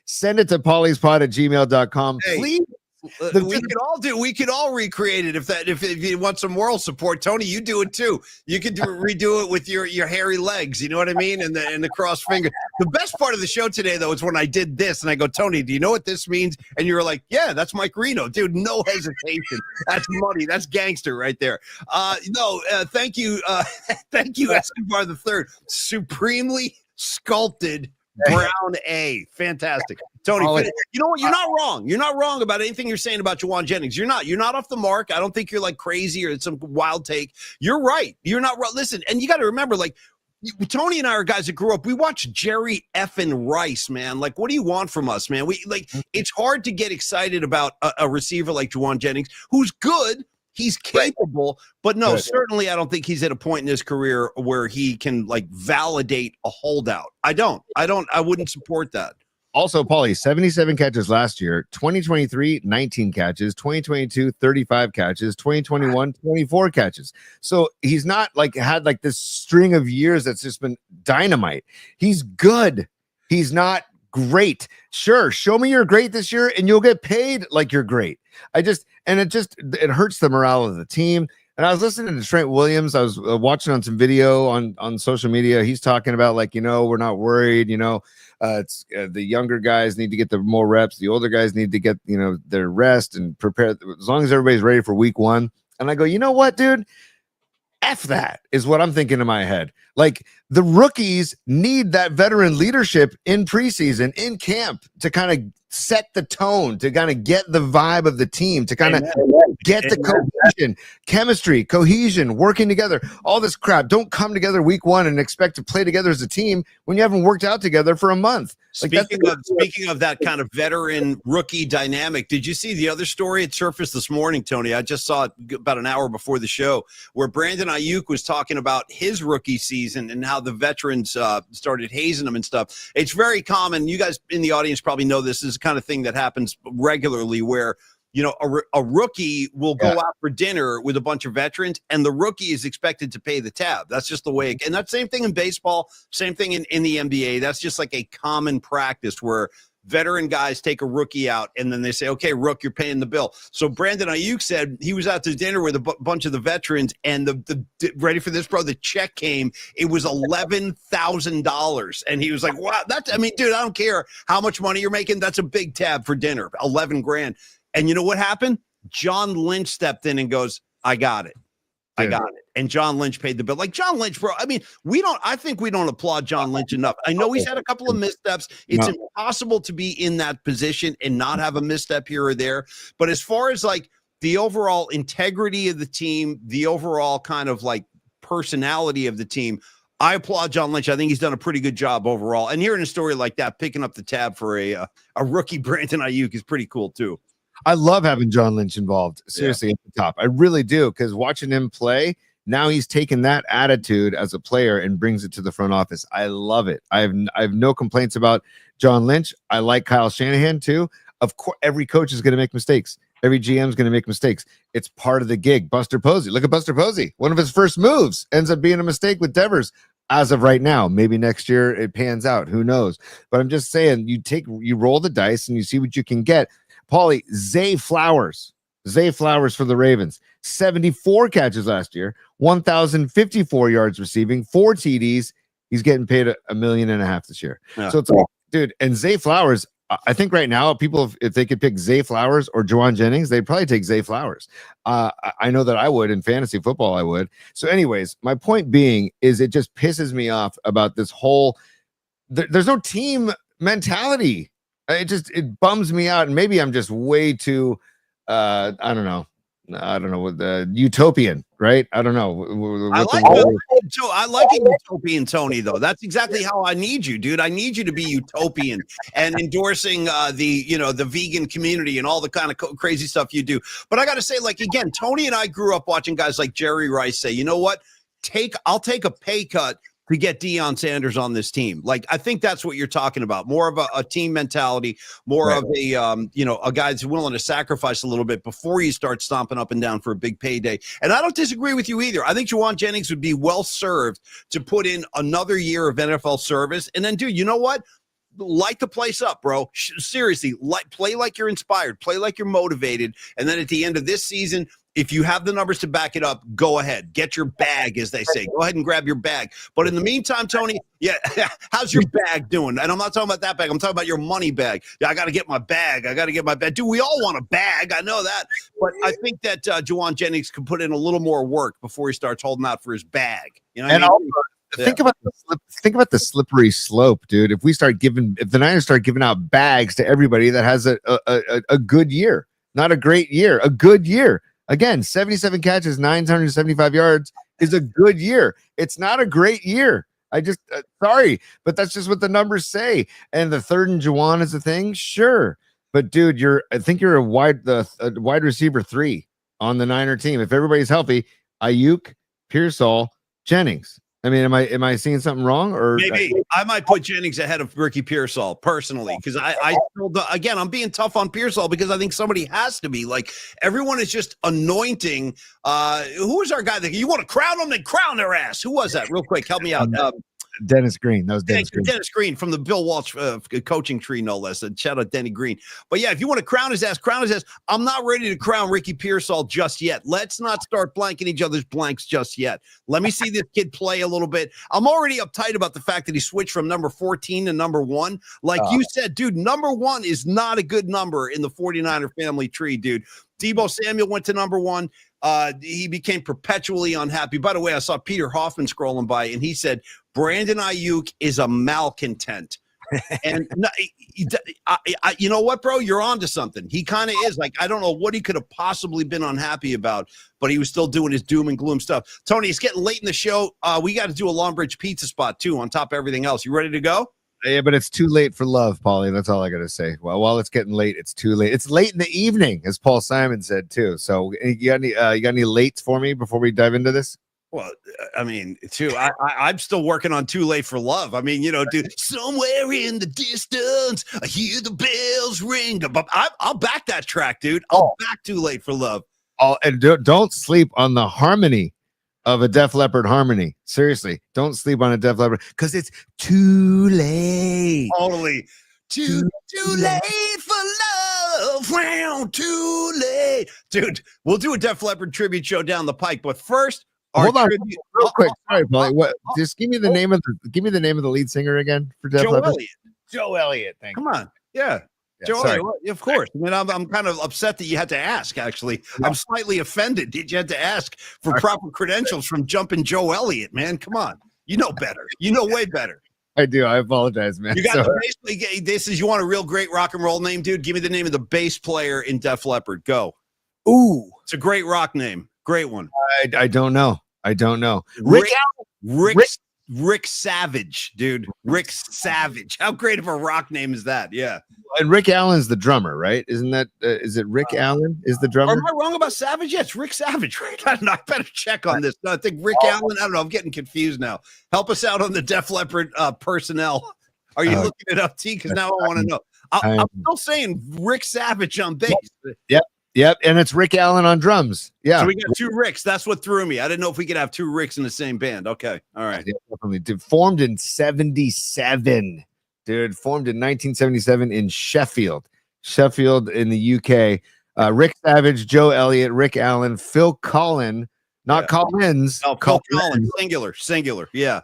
send it to pollyspod@gmail.com. Hey. Please. We could all recreate it if you want some moral support. Tony, you do it too. You could redo it with your hairy legs. You know what I mean? And the crossed finger. The best part of the show today, though, is when I did this and I go, Tony, do you know what this means? And you were like, yeah, that's Mike Reno, dude. No hesitation. That's money. That's gangster right there. Thank you, thank you, Escobar the Third. Supremely sculpted brown A. Fantastic. Tony, you know what? You're not wrong. You're not wrong about anything you're saying about Jauan Jennings. You're not off the mark. I don't think you're like crazy or it's some wild take. You're right. You're not right. Listen, and you got to remember, like, Tony and I are guys that grew up. We watched Jerry effing Rice, man. Like, what do you want from us, man? It's hard to get excited about a receiver like Jauan Jennings, who's good. He's capable, but no, certainly I don't think he's at a point in his career where he can like validate a holdout. I wouldn't support that. Also, Paulie, 77 catches last year, 2023, 19 catches, 2022, 35 catches, 2021, 24 catches. So he's not like had like this string of years that's just been dynamite. He's good. He's not great. Sure, show me you're great this year and you'll get paid like you're great. It hurts the morale of the team. And I was listening to Trent Williams. I was watching on some video on social media. He's talking about like, we're not worried, it's the younger guys need to get the more reps. The older guys need to get, their rest and prepare as long as everybody's ready for week 1. And I go, you know what, dude? F that is what I'm thinking in my head. Like the rookies need that veteran leadership in preseason, in camp to kind of set the tone, to kind of get the vibe of the team, to kind of get the cohesion, chemistry, cohesion, working together, all this crap. Don't come together week one and expect to play together as a team when you haven't worked out together for a month. Speaking of that kind of veteran rookie dynamic, did you see the other story? It surfaced this morning, Tony. I just saw it about an hour before the show, where Brandon Ayuk was talking about his rookie season and how the veterans started hazing him and stuff. It's very common. You guys in the audience probably know this is the kind of thing that happens regularly, where a rookie will go out for dinner with a bunch of veterans, and the rookie is expected to pay the tab. That's just the way. And that's same thing in baseball, same thing in the NBA. That's just like a common practice where veteran guys take a rookie out, and then they say, okay, Rook, you're paying the bill. So Brandon Ayuk said he was out to dinner with a bunch of the veterans, and the ready for this, bro, the check came. It was $11,000. And he was like, wow, dude, I don't care how much money you're making. That's a big tab for dinner, 11 grand. And you know what happened? John Lynch stepped in and goes, I got it. I got it. And John Lynch paid the bill. Like John Lynch, bro. I mean, I think we don't applaud John Lynch enough. I know he's had a couple of missteps. It's impossible to be in that position and not have a misstep here or there. But as far as like the overall integrity of the team, the overall kind of like personality of the team, I applaud John Lynch. I think he's done a pretty good job overall. And hearing a story like that, picking up the tab for a rookie Brandon Ayuk is pretty cool too. I love having John Lynch involved, seriously, at the top. I really do, because watching him play, now he's taken that attitude as a player and brings it to the front office. I love it. I have no complaints about John Lynch. I like Kyle Shanahan too. Of course, every coach is going to make mistakes. Every GM is going to make mistakes. It's part of the gig. Buster Posey. Look at Buster Posey. One of his first moves ends up being a mistake with Devers. As of right now, maybe next year it pans out. Who knows? But I'm just saying, you roll the dice and you see what you can get. Paulie, Zay Flowers for the Ravens, 74 catches last year, 1,054 yards receiving, 4 TDs. He's getting paid $1.5 million this year. Yeah. So it's like, dude, and Zay Flowers, I think right now, people, if they could pick Zay Flowers or Juwan Jennings, they'd probably take Zay Flowers. I know that I would in fantasy football. I would. So anyways, my point being is it just pisses me off about this whole, there's no team mentality. It bums me out, and maybe I'm just way too I don't know with the utopian, right? I don't know. I like a utopian Tony, though. That's exactly how I need you, dude. I need you to be utopian and endorsing the vegan community and all the kind of crazy stuff you do. But I got to say, like, again, Tony and I grew up watching guys like Jerry Rice say, you know what? I'll take a pay cut to get Deion Sanders on this team. Like, I think that's what you're talking about. More of a team mentality, more of a guy that's willing to sacrifice a little bit before you start stomping up and down for a big payday. And I don't disagree with you either. I think Juwan Jennings would be well served to put in another year of NFL service. And then, dude, you know what? Light the place up, bro. Seriously, play like you're inspired, play like you're motivated. And then at the end of this season, if you have the numbers to back it up, go ahead. Get your bag, as they say. Go ahead and grab your bag. But in the meantime, Tony, how's your bag doing? And I'm not talking about that bag. I'm talking about your money bag. Yeah, I got to get my bag. Dude, we all want a bag. I know that. But I think that Juwan Jennings could put in a little more work before he starts holding out for his bag. You know what I mean? Also, think about the slippery slope, dude. If the Niners start giving out bags to everybody that has a good year, not a great year, a good year. Again, 77 catches, 975 yards is a good year. It's not a great year. I just sorry, but that's just what the numbers say. And the third and Juwan is a thing, sure. But dude, I think you're a wide receiver 3 on the Niner team. If everybody's healthy, Ayuk, Pearsall, Jennings. I mean, am I seeing something wrong? Or maybe I might put Jennings ahead of Ricky Pearsall personally, because again, I'm being tough on Pearsall because I think somebody has to be. Like, everyone is just anointing. Who was our guy that you want to crown them? Then crown their ass. Who was that? Real quick, help me out. Dennis Green. That was Dennis Green. Dennis Green from the Bill Walsh coaching tree, no less. Shout out Denny Green. But yeah, if you want to crown his ass, crown his ass. I'm not ready to crown Ricky Pearsall just yet. Let's not start blanking each other's blanks just yet. Let me see this kid play a little bit. I'm already uptight about the fact that he switched from number 14 to number 1. Like you said, dude, number 1 is not a good number in the 49er family tree, dude. Deebo Samuel went to number 1. He became perpetually unhappy. By the way, I saw Peter Hoffman scrolling by, and he said, Brandon Ayuk is a malcontent. And no, you know what, bro? You're on to something. He kind of is. Like, I don't know what he could have possibly been unhappy about, but he was still doing his doom and gloom stuff. Tony, it's getting late in the show. We got to do a Longbridge pizza spot, too, on top of everything else. You ready to go? Yeah, but it's too late for love, Paulie. That's all I got to say. Well, while it's getting late, it's too late. It's late in the evening, as Paul Simon said, too. So you got any lates for me before we dive into this? Well, I mean, too, I'm still working on Too Late for Love. I mean, dude, somewhere in the distance, I hear the bells ring. I'll back that track, dude. I'll back Too Late for Love. And don't sleep on the harmony of a Def Leppard harmony. Seriously, don't sleep on a Def Leppard because it's too late. Totally. Too late for love. Round too late. Dude, we'll do a Def Leppard tribute show down the pike. But first, hold on real quick. Sorry, Paulie. What? Just give me the name of the lead singer again for Def Leppard. Elliott. Joe Elliott. Thank you. Come on. Yeah. Joe Elliott, of course. I mean, I'm kind of upset that you had to ask, actually. I'm slightly offended that you had to ask for proper credentials from Jumpin' Joe Elliott, man. Come on. You know better. You know way better. I do. I apologize, man. You got you want a real great rock and roll name, dude? Give me the name of the bass player in Def Leppard. Go. Ooh. It's a great rock name. Great one. I don't know. Rick Savage, dude. Rick Savage. How great of a rock name is that? Yeah. And Rick Allen's the drummer, right? Isn't that is it Rick Allen is the drummer? Am I wrong about Savage? Yeah, it's Rick Savage, right? I don't know. I better check on this. No, I think Rick Allen. I don't know. I'm getting confused now. Help us out on the Def Leppard personnel. Are you looking it up, T? Because now I want to know. I'm still saying Rick Savage on bass. Yep, and it's Rick Allen on drums. Yeah. So we got two Ricks. That's what threw me. I didn't know if we could have two Ricks in the same band. Okay. All right. Yeah, definitely. Dude, formed in 1977. Dude, formed in 1977 in Sheffield in the UK. Rick Savage, Joe Elliott, Rick Allen, Phil Collin, not Collins. Oh, Phil Collins, singular. Yeah.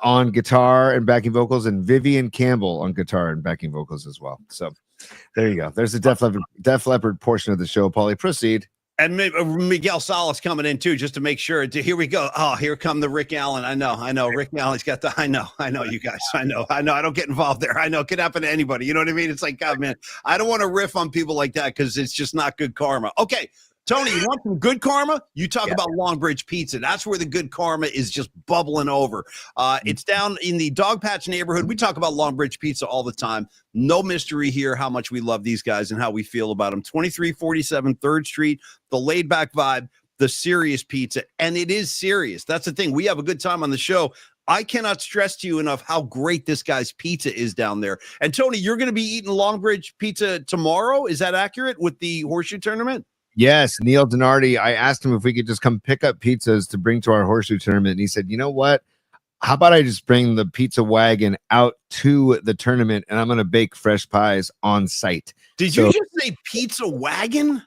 On guitar and backing vocals, and Vivian Campbell on guitar and backing vocals as well. So there you go. There's the Def Leppard portion of the show. Paulie, proceed. And Miguel Salas coming in too, just to make sure. Here we go. Oh, here come the Rick Allen. I know. Rick Allen's got the. I know. You guys. I know. I don't get involved there. I know. It could happen to anybody. You know what I mean? It's like, God, man, I don't want to riff on people like that because it's just not good karma. Okay. Tony, you want some good karma? You talk about Longbridge Pizza. That's where the good karma is just bubbling over. It's down in the Dogpatch neighborhood. We talk about Longbridge Pizza all the time. No mystery here how much we love these guys and how we feel about them. 2347 3rd Street, the laid-back vibe, the serious pizza. And it is serious. That's the thing. We have a good time on the show. I cannot stress to you enough how great this guy's pizza is down there. And, Tony, you're going to be eating Longbridge Pizza tomorrow. Is that accurate with the horseshoe tournament? Yes, Neil Donardi. I asked him if we could just come pick up pizzas to bring to our horseshoe tournament. And he said, you know what? How about I just bring the pizza wagon out to the tournament and I'm going to bake fresh pies on site. Did you just say pizza wagon?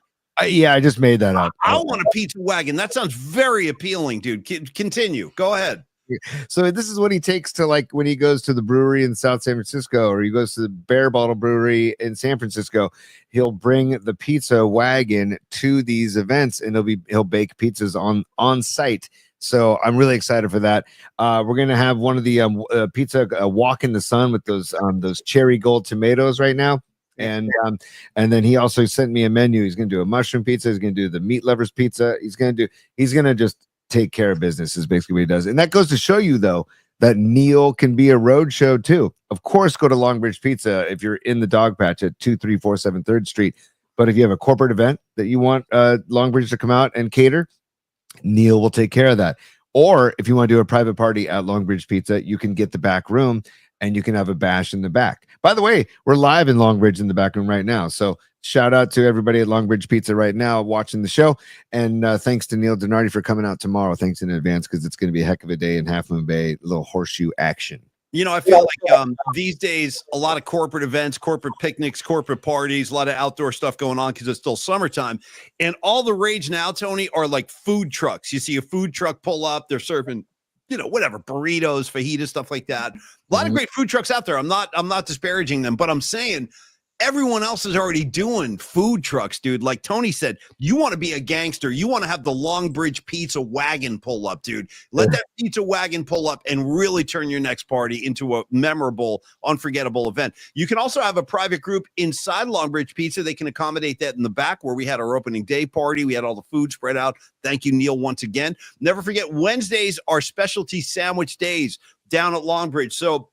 Yeah, I just made that up. I want a pizza wagon. That sounds very appealing, dude. Continue. Go ahead. So this is what he takes to, like, when he goes to the brewery in South San Francisco, or he goes to the Bear Bottle Brewery in San Francisco. He'll bring the pizza wagon to these events, and he'll bake pizzas on site. So I'm really excited for that. We're gonna have one of the pizza walk in the sun with those cherry gold tomatoes right now. And then he also sent me a menu. He's gonna do a mushroom pizza. He's gonna do the meat lovers pizza. He's gonna just take care of business is basically what he does. And that goes to show you, though, that Neil can be a road show too. Of course, go to Longbridge Pizza if you're in the Dogpatch at 2347 3rd Street. But if you have a corporate event that you want Longbridge to come out and cater, Neil will take care of that. Or if you want to do a private party at Longbridge Pizza, you can get the back room and you can have a bash in the back. By the way, we're live in Longbridge in the back room right now. So shout out to everybody at Longbridge Pizza right now watching the show. And thanks to Neil Donardi for coming out tomorrow. Thanks in advance because it's going to be a heck of a day in Half Moon Bay, a little horseshoe action. You know, I feel like these days, a lot of corporate events, corporate picnics, corporate parties, a lot of outdoor stuff going on because it's still summertime. And all the rage now, Tony, are like food trucks. You see a food truck pull up, they're serving, whatever, burritos, fajitas, stuff like that. A lot of great food trucks out there. I'm not disparaging them, but I'm saying Everyone else is already doing food trucks, dude. Like Tony said, you want to be a gangster. You want to have the Longbridge pizza wagon pull up, dude. Let that pizza wagon pull up and really turn your next party into a memorable, unforgettable event. You can also have a private group inside Longbridge Pizza. They can accommodate that in the back where we had our opening day party. We had all the food spread out. Thank you, Neil, once again. Never forget, Wednesdays are specialty sandwich days down at Longbridge. So,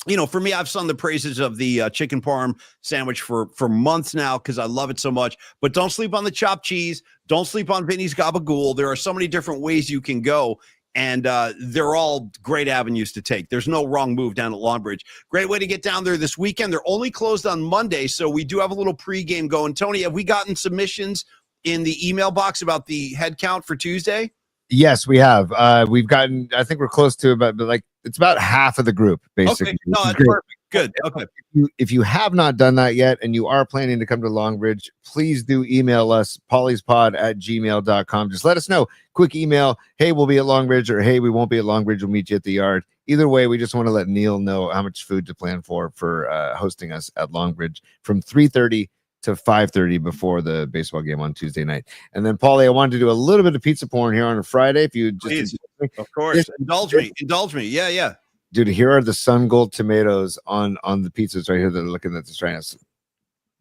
you know, for me, I've sung the praises of the chicken parm sandwich for months now because I love it so much. But don't sleep on the chopped cheese. Don't sleep on Vinny's Gabagool. There are so many different ways you can go, and they're all great avenues to take. There's no wrong move down at Longbridge. Great way to get down there this weekend. They're only closed on Monday, so we do have a little pregame going. Tony, have we gotten submissions in the email box about the head count for Tuesday? Yes, we have. We've gotten, I think we're close to about, like, it's about half of the group, basically. Okay, no, that's perfect. Good. Okay. If you have not done that yet and you are planning to come to Longbridge, please do email us, pollyspod@gmail.com. Just let us know. Quick email. Hey, we'll be at Longbridge, or hey, we won't be at Longbridge. We'll meet you at the yard. Either way, we just want to let Neil know how much food to plan for hosting us at Longbridge from 3:30 to 5:30 before the baseball game on Tuesday night. And then, Paulie, I wanted to do a little bit of pizza porn here on a Friday. If you just, of course, indulge me. Yeah. Dude, here are the Sun Gold tomatoes on the pizzas right here that are looking at this right now.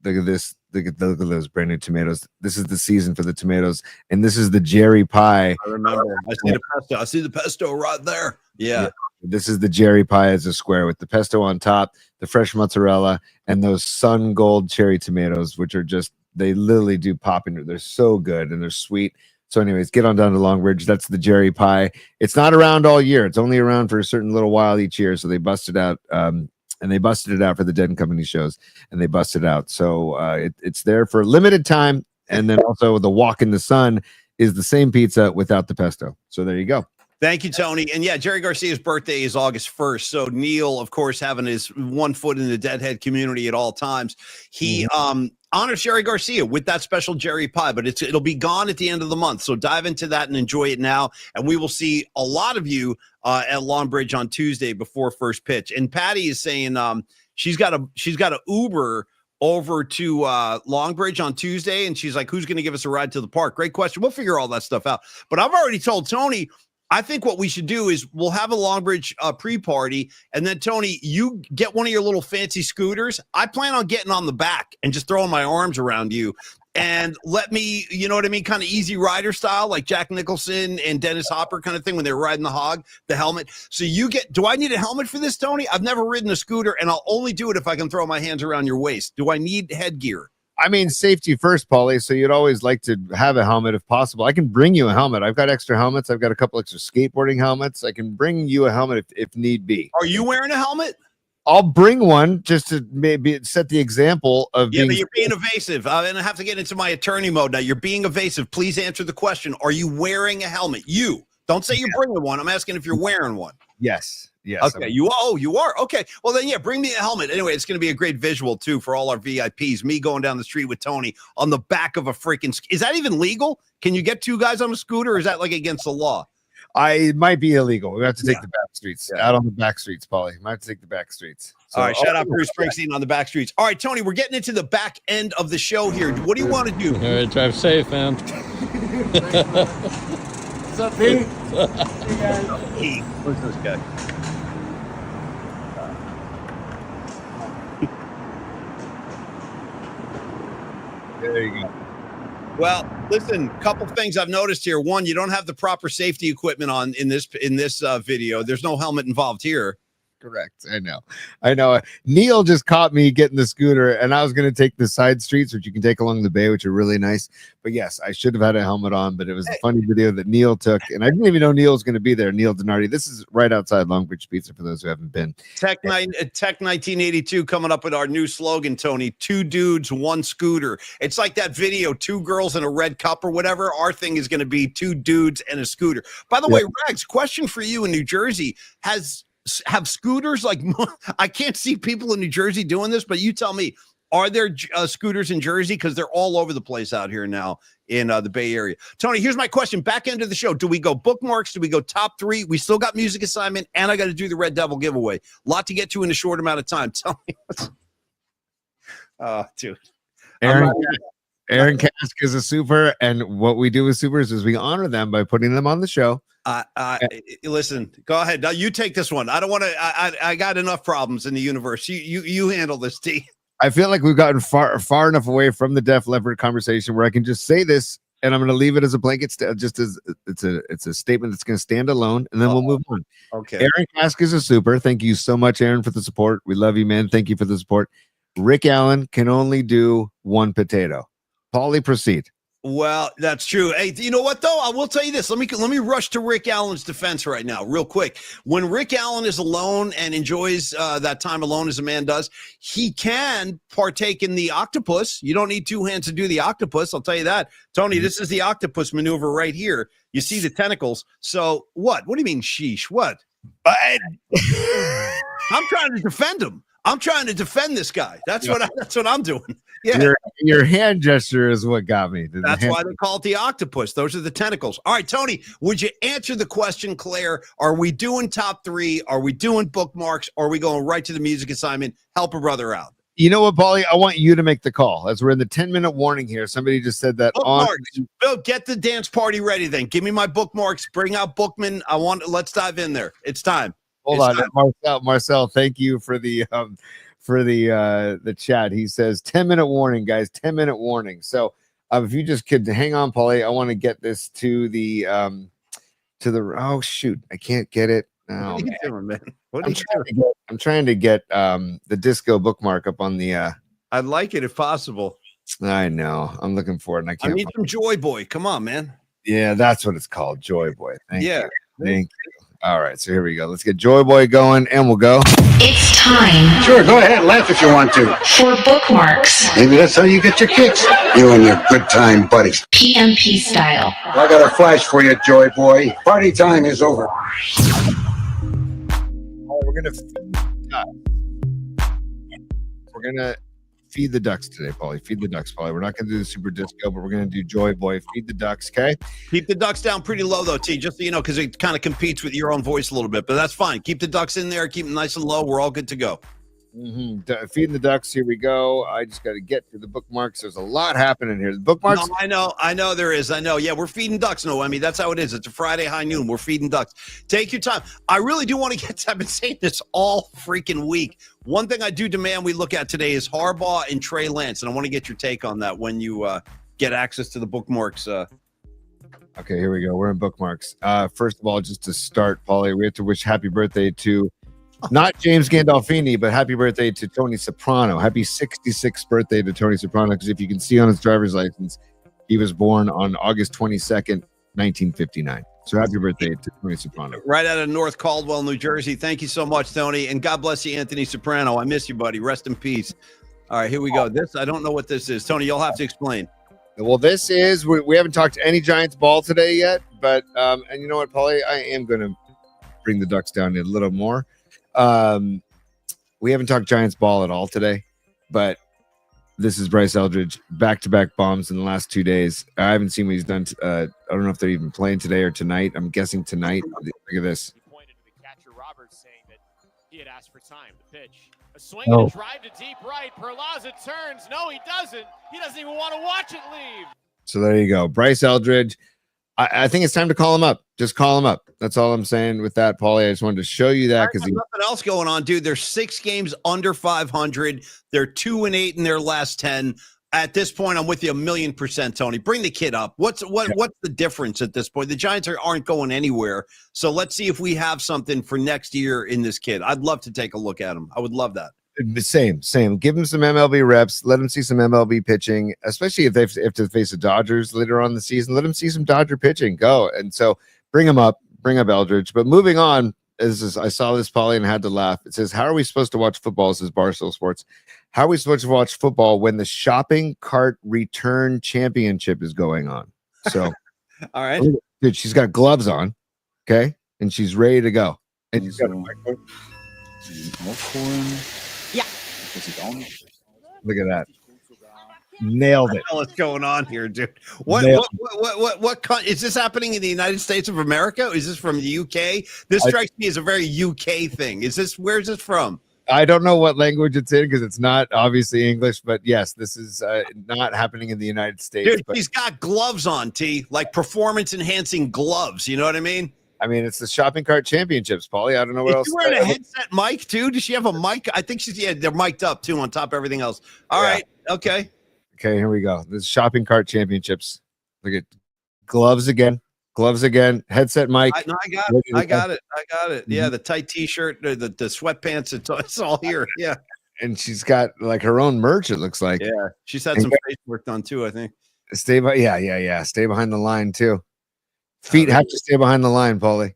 Look at this. Look at those brand new tomatoes. This is the season for the tomatoes, and this is the Jerry pie. I remember. I see the pesto. I see the pesto right there. Yeah. This is the Jerry pie as a square with the pesto on top, the fresh mozzarella, and those Sun Gold cherry tomatoes, which are just, they literally do pop into. They're so good and they're sweet. So anyways, get on down to Longbridge. That's the Jerry pie. It's not around all year. It's only around for a certain little while each year. So they busted out, and they busted it out for the Dead and Company shows, and they busted out. So it's there for a limited time. And then also the Walk in the Sun is the same pizza without the pesto. So there you go. Thank you, Tony. And yeah, Jerry Garcia's birthday is August 1st. So Neil, of course, having his 1 foot in the Deadhead community at all times, he honors Jerry Garcia with that special Jerry pie, but it'll be gone at the end of the month. So dive into that and enjoy it now. And we will see a lot of you at Longbridge on Tuesday before first pitch. And Patty is saying she's got a Uber over to Longbridge on Tuesday, and she's like, who's going to give us a ride to the park? Great question. We'll figure all that stuff out. But I've already told Tony, I think what we should do is we'll have a Longbridge pre-party, and then, Tony, you get one of your little fancy scooters. I plan on getting on the back and just throwing my arms around you and let me, you know what I mean, kind of easy rider style, like Jack Nicholson and Dennis Hopper kind of thing when they were riding the hog, the helmet. So do I need a helmet for this, Tony? I've never ridden a scooter, and I'll only do it if I can throw my hands around your waist. Do I need headgear? I mean, safety first, Paulie. So you'd always like to have a helmet if possible. I can bring you a helmet. I've got extra helmets. I've got a couple extra skateboarding helmets. I can bring you a helmet if need be. Are you wearing a helmet? I'll bring one just to maybe set the example of but you're being evasive. And I have to get into my attorney mode now. You're being evasive. Please answer the question. Are you wearing a helmet? You don't say you're bringing one. I'm asking if you're wearing one. Yes. Yes. Okay. You are. Okay. Well, then, yeah, bring me a helmet. Anyway, it's going to be a great visual, too, for all our VIPs. Me going down the street with Tony on the back of a freaking. Is that even legal? Can you get two guys on a scooter, or is that like against the law? It might be illegal. We have to take the back streets out on the back streets, Paulie. Might have to take the back streets. So, all right. Shout out Bruce Springsteen on the back streets. All right, Tony, we're getting into the back end of the show here. What do you want to do? All right. Drive safe, man. What's up, Pete? Hey, who's this guy? There you go. Well, listen, couple things I've noticed here. One, you don't have the proper safety equipment on in this video. There's no helmet involved here. Correct. I know. Neil just caught me getting the scooter, and I was going to take the side streets, which you can take along the bay, which are really nice. But yes, I should have had a helmet on, but it was a funny video that Neil took, and I didn't even know Neil was going to be there. Neil Donardi. This is right outside Longbridge Pizza for those who haven't been. Tech 1982 coming up with our new slogan, Tony. 2 dudes, 1 scooter. It's like that video, 2 girls in a red cup or whatever. Our thing is going to be 2 dudes and a scooter. By the way, Rags, question for you in New Jersey. Have scooters, like, I can't see people in New Jersey doing this, but you tell me, are there scooters in Jersey? Because they're all over the place out here now in the Bay Area. Tony, here's my question. Back end of the show, do we go bookmarks? Do we go top 3? We still got music assignment, and I got to do the Red Devil giveaway. A lot to get to in a short amount of time. Tell me Oh, dude. Aaron Kask is a super, and what we do with supers is we honor them by putting them on the show. Listen, go ahead. Now you take this one. I don't want to. I got enough problems in the universe. You handle this, T. I feel like we've gotten far enough away from the Def Leppard conversation where I can just say this, and I'm going to leave it as a blanket, just as it's a statement that's going to stand alone, and then we'll move on. Okay. Aaron Kask is a super. Thank you so much, Aaron, for the support. We love you, man. Thank you for the support. Rick Allen can only do one potato. Paulie, proceed. Well, that's true. Hey, you know what though? I will tell you this. Let me rush to Rick Allen's defense right now, real quick. When Rick Allen is alone and enjoys that time alone, as a man does, he can partake in the octopus. You don't need two hands to do the octopus. I'll tell you that, Tony. This is the octopus maneuver right here. You see the tentacles. So what? What do you mean, sheesh? What? I'm trying to defend him. I'm trying to defend this guy. That's what I'm doing. Yeah. Your hand gesture is what got me. That's why they call it the octopus. Those are the tentacles. All right, Tony, would you answer the question, Claire? Are we doing top three? Are we doing bookmarks? Or are we going right to the music assignment? Help a brother out. You know what, Paulie? I want you to make the call. As we're in the 10-minute warning here. Somebody just said that. Bill, get the dance party ready then. Give me my bookmarks. Bring out Bookman. Let's dive in there. It's time. Hold on. Marcel, thank you for the chat. He says 10-minute warning, guys. 10-minute warning. So if you just could hang on, Paulie, I want to get this to the oh shoot, I can't get it. Oh, what are you doing, man? I'm trying to get the disco bookmark up on the I'd like it if possible. I know. I'm looking for it and I can't. I need some Joy Boy. Come on, man. Yeah, that's what it's called. Joy Boy. Thank you. Thank you. All right, so here we go. Let's get Joy Boy going, and we'll go. It's time. Sure, go ahead, laugh if you want to. For bookmarks. Maybe that's how you get your kicks. You and your good time buddies. PMP style. I got a flash for you, Joy Boy. Party time is over. We're gonna feed the ducks today, Paulie. Feed the ducks, Paulie. We're not gonna do the super disco, but we're gonna do Joy Boy. Feed the ducks, okay? Keep the ducks down pretty low though, T. Just so you know, because it kind of competes with your own voice a little bit, but that's fine. Keep the ducks in there. Keep them nice and low. We're all good to go. Feeding the ducks. Here we go. I just got to get to the bookmarks. There's a lot happening here. The bookmarks. No, I know there is. I know. Yeah, we're feeding ducks, Noemi. That's how it is. It's a Friday high noon. We're feeding ducks. Take your time. I really do want to get to. I've been saying this all freaking week. One thing I do demand we look at today is Harbaugh and Trey Lance, and I want to get your take on that when you get access to the bookmarks. Okay, here we go. We're in bookmarks. First of all, just to start, Paulie, we have to wish happy birthday to not James Gandolfini, but happy birthday to Tony Soprano. Happy 66th birthday to Tony Soprano, because if you can see on his driver's license, he was born on August 22nd, 1959. So happy birthday to Tony Soprano. Right out of North Caldwell, New Jersey. Thank you so much, Tony. And God bless you, Anthony Soprano. I miss you, buddy. Rest in peace. All right, here we go. I don't know what this is. Tony, you'll have to explain. Well, this is, we haven't talked any Giants ball today yet, but, and you know what, Paulie, I am going to bring the Ducks down a little more. We haven't talked Giants ball at all today, but this is Bryce Eldridge, back-to-back bombs in the last 2 days. I haven't seen what he's done. I don't know if they're even playing today or tonight. I'm guessing tonight. Look at this. He pointed to the catcher Roberts, saying that he had asked for time to pitch. A swing and a drive to deep right. Perlaza turns. No, he doesn't. He doesn't even want to watch it leave. So there you go. Bryce Eldridge. I think it's time to call him up. Just call him up. That's all I'm saying with that, Paulie. I just wanted to show you that because nothing else going on, dude. There's 6 games under 500. They're 2-8 in their last 10. At this point, I'm with you 1,000,000%, Tony. Bring the kid up. What's the difference at this point? The Giants aren't going anywhere. So let's see if we have something for next year in this kid. I'd love to take a look at him. I would love that. Same. Give him some MLB reps. Let him see some MLB pitching, especially if they have to face the Dodgers later on in the season. Let him see some Dodger pitching. Go. And so bring him up. Bring up Eldridge. But moving on, I saw this, Paulie, and had to laugh. It says, how are we supposed to watch football? This is Barstool Sports. How are we supposed to watch football when the shopping cart return championship is going on? So, all right. Dude, she's got gloves on. Okay. And she's ready to go. And she's got a microphone. Yeah. Look at that. Nailed it. What's going on here, dude? What is this happening in the United States of America? Is this from the UK? This strikes me as a very UK thing. Where's this from? I don't know what language it's in because it's not obviously English, but yes, this is not happening in the United States. Dude, but he's got gloves on, T, like performance enhancing gloves. You know what I mean? I mean, it's the shopping cart championships, Paulie. I don't know what Is else. she wearing a headset mic too? Does she have a mic? I think they're mic'd up too on top of everything else. All right. Okay. Okay, here we go. This is shopping cart championships. Look at gloves again. Headset mic. I got it. Yeah, the tight t-shirt, the sweatpants. It's all here. Yeah. And she's got like her own merch, it looks like. Yeah. She's had some face work done too, I think. Stay behind the line too. Feet have to stay behind the line, Paulie.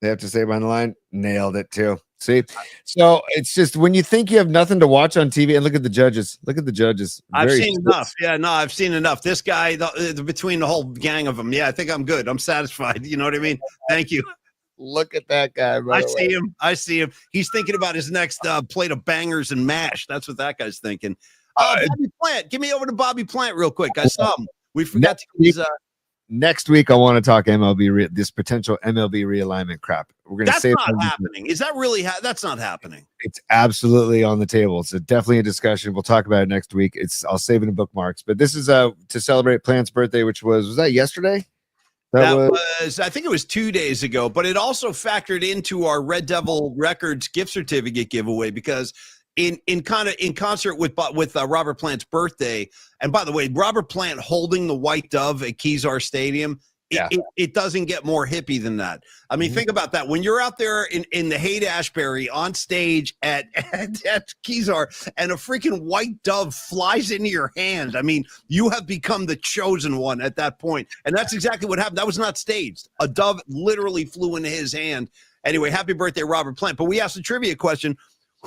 They have to stay behind the line. Nailed it too. See, so it's just when you think you have nothing to watch on TV, and look at the judges. I've seen enough. Yeah, no, I've seen enough. This guy, between the whole gang of them, yeah, I think I'm good. I'm satisfied. You know what I mean? Thank you. Look at that guy. I see him. He's thinking about his next plate of bangers and mash. That's what that guy's thinking. Bobby Plant. Give me over to Bobby Plant real quick. I saw him. We forgot to use. Next week, I want to talk MLB, this potential MLB realignment crap. We're going to say that's not happening. Is that really? That's not happening. It's absolutely on the table. It's definitely a discussion. We'll talk about it next week. I'll save it in bookmarks. But this is to celebrate Plant's birthday, which was that yesterday? That was, I think it was 2 days ago. But it also factored into our Red Devil Records gift certificate giveaway because in concert with Robert Plant's birthday. And by the way, Robert Plant holding the white dove at Kezar Stadium, it doesn't get more hippie than that. I mean, think about that. When you're out there in the Haight-Ashbury on stage at Kezar and a freaking white dove flies into your hand, I mean, you have become the chosen one at that point. And that's exactly what happened. That was not staged. A dove literally flew into his hand. Anyway, happy birthday, Robert Plant. But we asked a trivia question.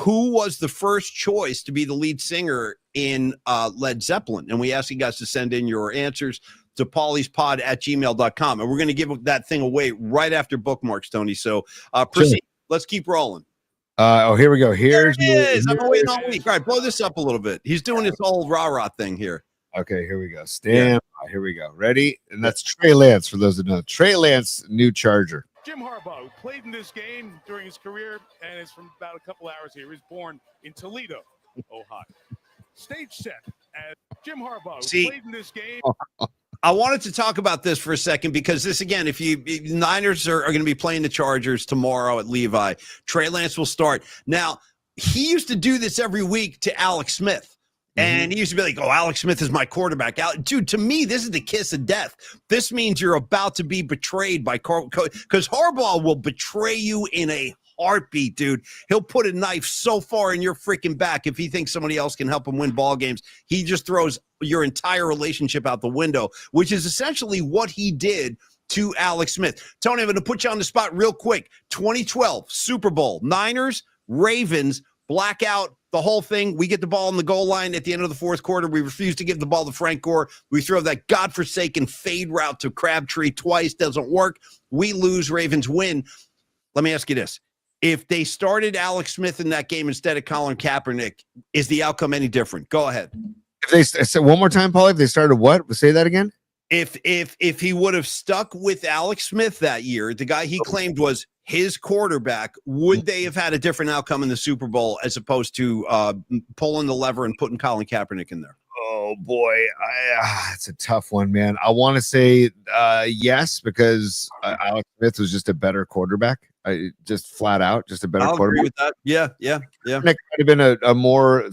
Who was the first choice to be the lead singer in Led Zeppelin? And we asked you guys to send in your answers to pauliespod@gmail.com. And we're going to give that thing away right after bookmarks, Tony. So proceed. Sure. Let's keep rolling. Here we go. Here it is. I've been waiting all week. All right, blow this up a little bit. He's doing his whole rah-rah thing here. Okay, here we go. Stand by. Here we go. Ready? And that's Trey Lance, for those that know. Trey Lance, new Charger. Jim Harbaugh, who played in this game during his career and is from about a couple hours here. He was born in Toledo, Ohio. Stage set as Jim Harbaugh, who played in this game. I wanted to talk about this for a second because this, again, if Niners are going to be playing the Chargers tomorrow at Levi, Trey Lance will start. Now, he used to do this every week to Alex Smith. And he used to be like, oh, Alex Smith is my quarterback. Dude, to me, this is the kiss of death. This means you're about to be betrayed by because Harbaugh will betray you in a heartbeat, dude. He'll put a knife so far in your freaking back if he thinks somebody else can help him win ball games. He just throws your entire relationship out the window, which is essentially what he did to Alex Smith. Tony, I'm going to put you on the spot real quick. 2012 Super Bowl, Niners, Ravens, blackout, the whole thing. We get the ball on the goal line at the end of the fourth quarter. We refuse to give the ball to Frank Gore. We throw that godforsaken fade route to Crabtree twice. Doesn't work. We lose. Ravens win. Let me ask you this. If they started Alex Smith in that game instead of Colin Kaepernick, is the outcome any different? Go ahead. If they said one more time, Paul, if they started what? Say that again. If he would have stuck with Alex Smith that year, the guy he claimed was his quarterback, would they have had a different outcome in the Super Bowl as opposed to pulling the lever and putting Colin Kaepernick in there? Oh boy, it's a tough one, man. I want to say yes, because Alex Smith was just a better quarterback. Just flat out, just a better quarterback. Agree with that. Yeah. It might have been a more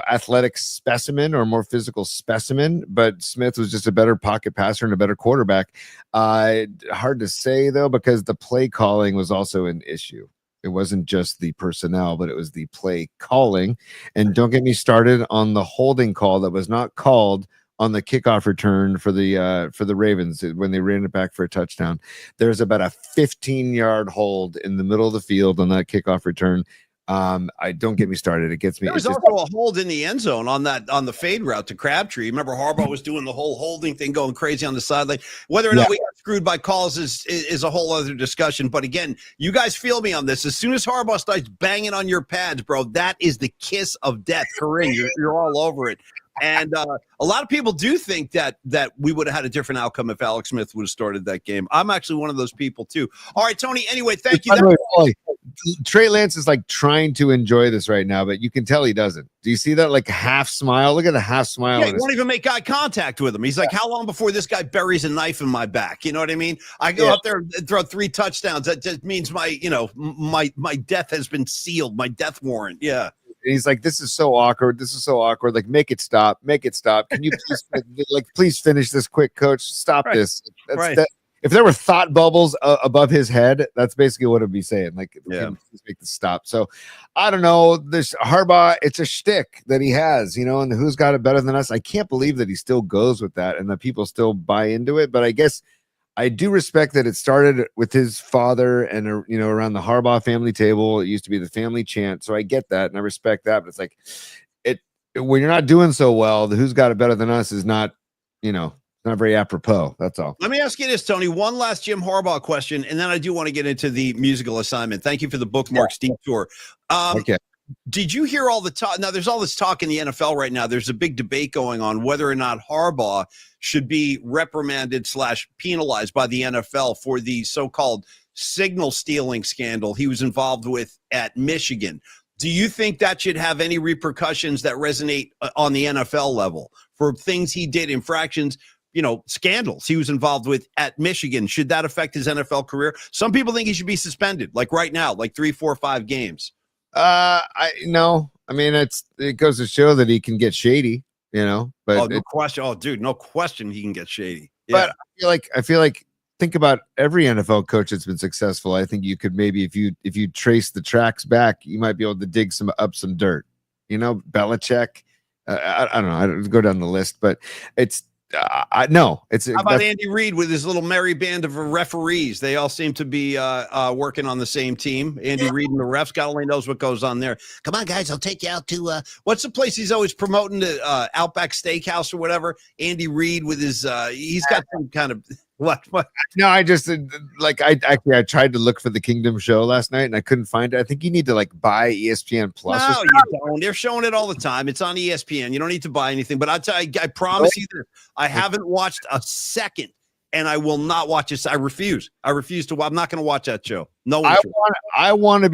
athletic specimen or more physical specimen, but Smith was just a better pocket passer and a better quarterback. Hard to say though, because the play calling was also an issue. It wasn't just the personnel, but it was the play calling. And don't get me started on the holding call that was not called on the kickoff return for the Ravens when they ran it back for a touchdown. There's about a 15-yard hold in the middle of the field on that kickoff return. I don't get me started. It gets me. There was also a hold in the end zone on the fade route to Crabtree. Remember, Harbaugh was doing the whole holding thing, going crazy on the sideline. Whether or not we got screwed by calls is a whole other discussion. But again, you guys feel me on this. As soon as Harbaugh starts banging on your pads, bro, that is the kiss of death. Corinne, you're all over it. And a lot of people do think that we would have had a different outcome if Alex Smith would have started that game. I'm actually one of those people too. All right, Tony. Anyway, thank you. Trey Lance is like trying to enjoy this right now, but you can tell he doesn't. Do you see that like half smile? Look at the half smile. Yeah, he won't even make eye contact with him. He's like, how long before this guy buries a knife in my back? You know what I mean? I go up there and throw 3 touchdowns. That just means my death has been sealed, my death warrant. Yeah. And he's like, this is so awkward. This is so awkward. Like, make it stop. Make it stop. Can you please finish this quick, coach? Stop this. If there were thought bubbles above his head, that's basically what it'd be saying. Like, please make this stop. So I don't know. This Harbaugh, it's a shtick that he has, and who's got it better than us? I can't believe that he still goes with that and that people still buy into it. But I guess I do respect that it started with his father and, around the Harbaugh family table. It used to be the family chant. So I get that and I respect that. But it's like when you're not doing so well, the who's got it better than us is not, not very apropos. That's all. Let me ask you this, Tony. One last Jim Harbaugh question, and then I do want to get into the musical assignment. Thank you for the bookmarks detour. Okay. Did you hear all the talk? Now, there's all this talk in the NFL right now. There's a big debate going on whether or not Harbaugh should be reprimanded / penalized by the NFL for the so-called signal stealing scandal he was involved with at Michigan. Do you think that should have any repercussions that resonate on the NFL level for things he did, infractions, scandals he was involved with at Michigan? Should that affect his NFL career? Some people think he should be suspended, like right now, like 3, 4, 5 games. No. I mean, it goes to show that he can get shady, but no question. Oh, dude, no question he can get shady. Yeah. But I feel like think about every NFL coach that's been successful. I think you could maybe if you trace the tracks back, you might be able to dig up some dirt. Belichick. I don't know. I don't go down the list, but it's. How about Andy Reid with his little merry band of referees? They all seem to be working on the same team. Andy Reid and the refs. God only knows what goes on there. Come on, guys, I'll take you out to what's the place he's always promoting, the Outback Steakhouse or whatever. Andy Reid with his he's got some kind of what? No, I just I tried to look for the Kingdom show last night and I couldn't find it. I think you need to buy ESPN Plus. No, you don't. They're showing it all the time. It's on ESPN. You don't need to buy anything. But I promise you this. I haven't watched a second, and I will not watch this. I refuse to. I'm not going to watch that show. No, I want to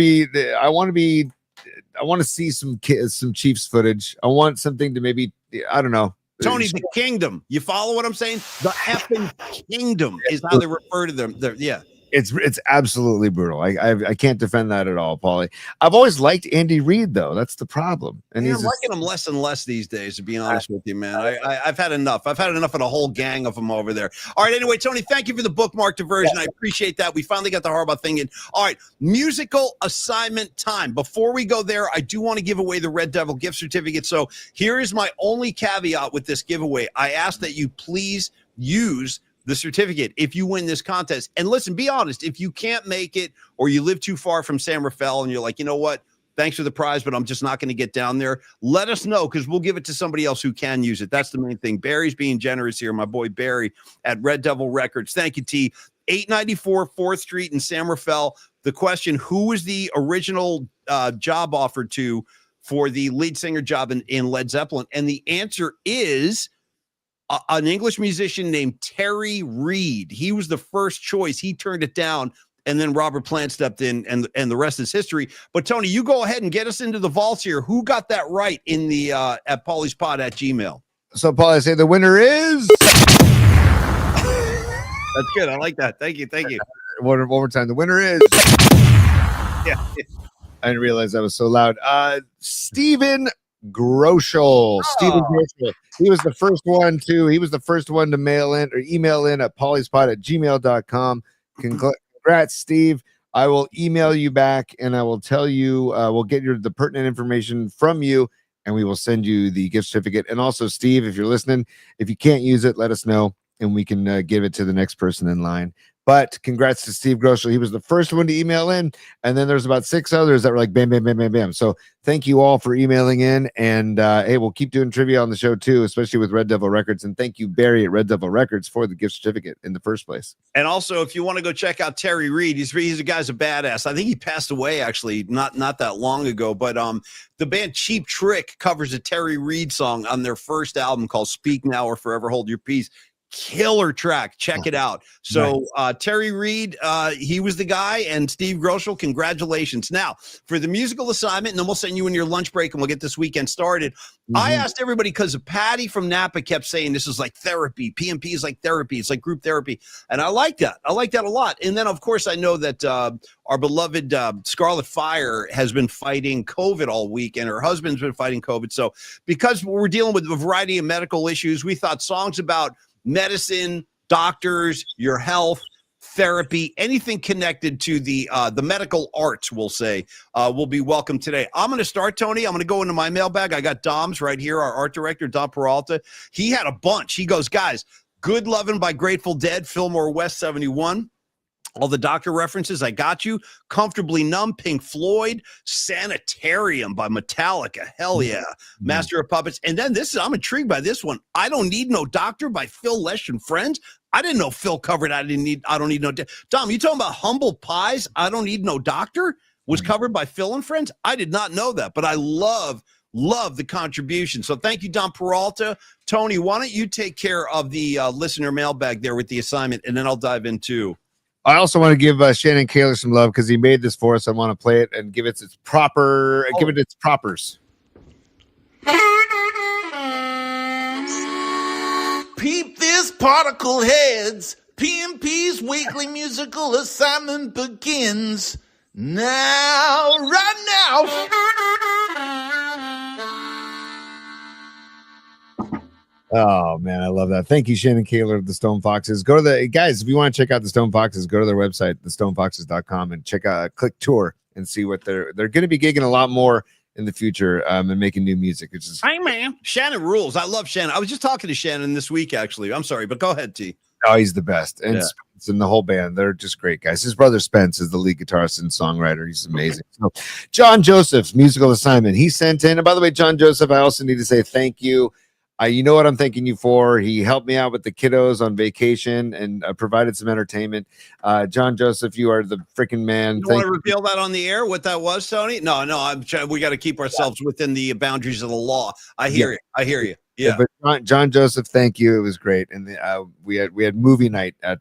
see some Chiefs footage. I want something to maybe, I don't know. Tony, the Kingdom. You follow what I'm saying? The effing Kingdom is how they refer to them. Yeah. It's absolutely brutal. I can't defend that at all, Paulie. I've always liked Andy Reid, though. That's the problem. And I'm liking him less and less these days, to be honest with you, man. I've had enough. I've had enough of the whole gang of them over there. All right, anyway, Tony, thank you for the bookmark diversion. I appreciate that. We finally got the Harbaugh thing in. All right, musical assignment time. Before we go there, I do want to give away the Red Devil gift certificate. So here is my only caveat with this giveaway. I ask that you please use the certificate if you win this contest. And listen, be honest, if you can't make it or you live too far from San Rafael and you're like, you know what, thanks for the prize, but I'm just not going to get down there, let us know because we'll give it to somebody else who can use it. That's the main thing. Barry's being generous here. My boy Barry at Red Devil Records. Thank you, T. 894 4th Street in San Rafael. The question, who was the original job offered to for the lead singer job in Led Zeppelin? And the answer is an English musician named Terry Reid. He was the first choice. He turned it down, and then Robert Plant stepped in, and the rest is history. But Tony, you go ahead and get us into the vaults here. Who got that right in the at pauliespod@gmail.com? So, Paul, I say the winner is. That's good. I like that. Thank you. One more time. The winner is. Yeah. I didn't realize that was so loud. Stephen Groschel. Stephen Groschel. He was the first one to mail in or email in at pauliespod@gmail.com. Congrats, Steve. I will email you back and I will tell you, we'll get the pertinent information from you and we will send you the gift certificate. And also, Steve, if you're listening, if you can't use it, let us know and we can give it to the next person in line. But congrats to Steve Groschel. He was the first one to email in. And then there's about 6 others that were like, bam, bam, bam, bam, bam. So thank you all for emailing in. And hey, we'll keep doing trivia on the show too, especially with Red Devil Records. And thank you, Barry at Red Devil Records, for the gift certificate in the first place. And also, if you want to go check out Terry Reid, he's a guy's a badass. I think he passed away actually not that long ago. But the band Cheap Trick covers a Terry Reid song on their first album called Speak Now or Forever Hold Your Peace. killer track. Check it out. So Terry Reed, he was the guy, and Steve Groschel, congratulations. Now, for the musical assignment, and then we'll send you in your lunch break, and we'll get this weekend started. I asked everybody because Patty from Napa kept saying this is like therapy. PMP is like therapy. It's like group therapy. And I like that. I like that a lot. And then, of course, I know that our beloved Scarlet Fire has been fighting COVID all week, and her husband's been fighting COVID. So because we're dealing with a variety of medical issues, we thought songs about medicine, doctors, your health, therapy, anything connected to the medical arts, we'll say, will be welcome today. I'm going to start, Tony. I'm going to go into my mailbag. I got Dom's right here, our art director, Dom Peralta. He had a bunch. He goes, guys, Good Lovin' by Grateful Dead, Fillmore West 71. All the doctor references, I got you. Comfortably Numb, Pink Floyd. Sanitarium by Metallica, hell yeah. Master of Puppets. And then I'm intrigued by this one. I Don't Need No Doctor by Phil Lesh and Friends. I didn't know Phil covered I Don't Need No Dom, you talking about Humble Pies, I Don't Need No Doctor was covered by Phil and Friends? I did not know that, but I love the contribution. So thank you, Dom Peralta. Tony, why don't you take care of the listener mailbag there with the assignment, and then I'll dive into. I also want to give Shannon Kaler some love because he made this for us. I want to play it and give it its proper, give it its propers. Peep this, particle heads. PMP's weekly musical assignment begins now, right now. Oh man, I love that. Thank you, Shannon Kaler of the Stone Foxes. Go to the guys, if you want to check out the Stone Foxes, go to their website, thestonefoxes.com, and check out click tour and see what they're going to be gigging a lot more in the future and making new music. Which is hey man, Shannon rules. I love Shannon. I was just talking to Shannon this week, actually. I'm sorry, but go ahead, T. Oh, he's the best. And yeah. Spence and the whole band, they're just great guys. His brother Spence is the lead guitarist and songwriter. He's amazing. So, John Joseph's musical assignment, he sent in. And by the way, John Joseph, I also need to say thank you. You know what I'm thanking you for. He helped me out with the kiddos on vacation and provided some entertainment. John Joseph, you are the freaking man. You want to reveal that on the air, what that was, Tony? No, we got to keep ourselves within the boundaries of the law. I hear you. Yeah. But John Joseph, thank you. It was great. And we had movie night at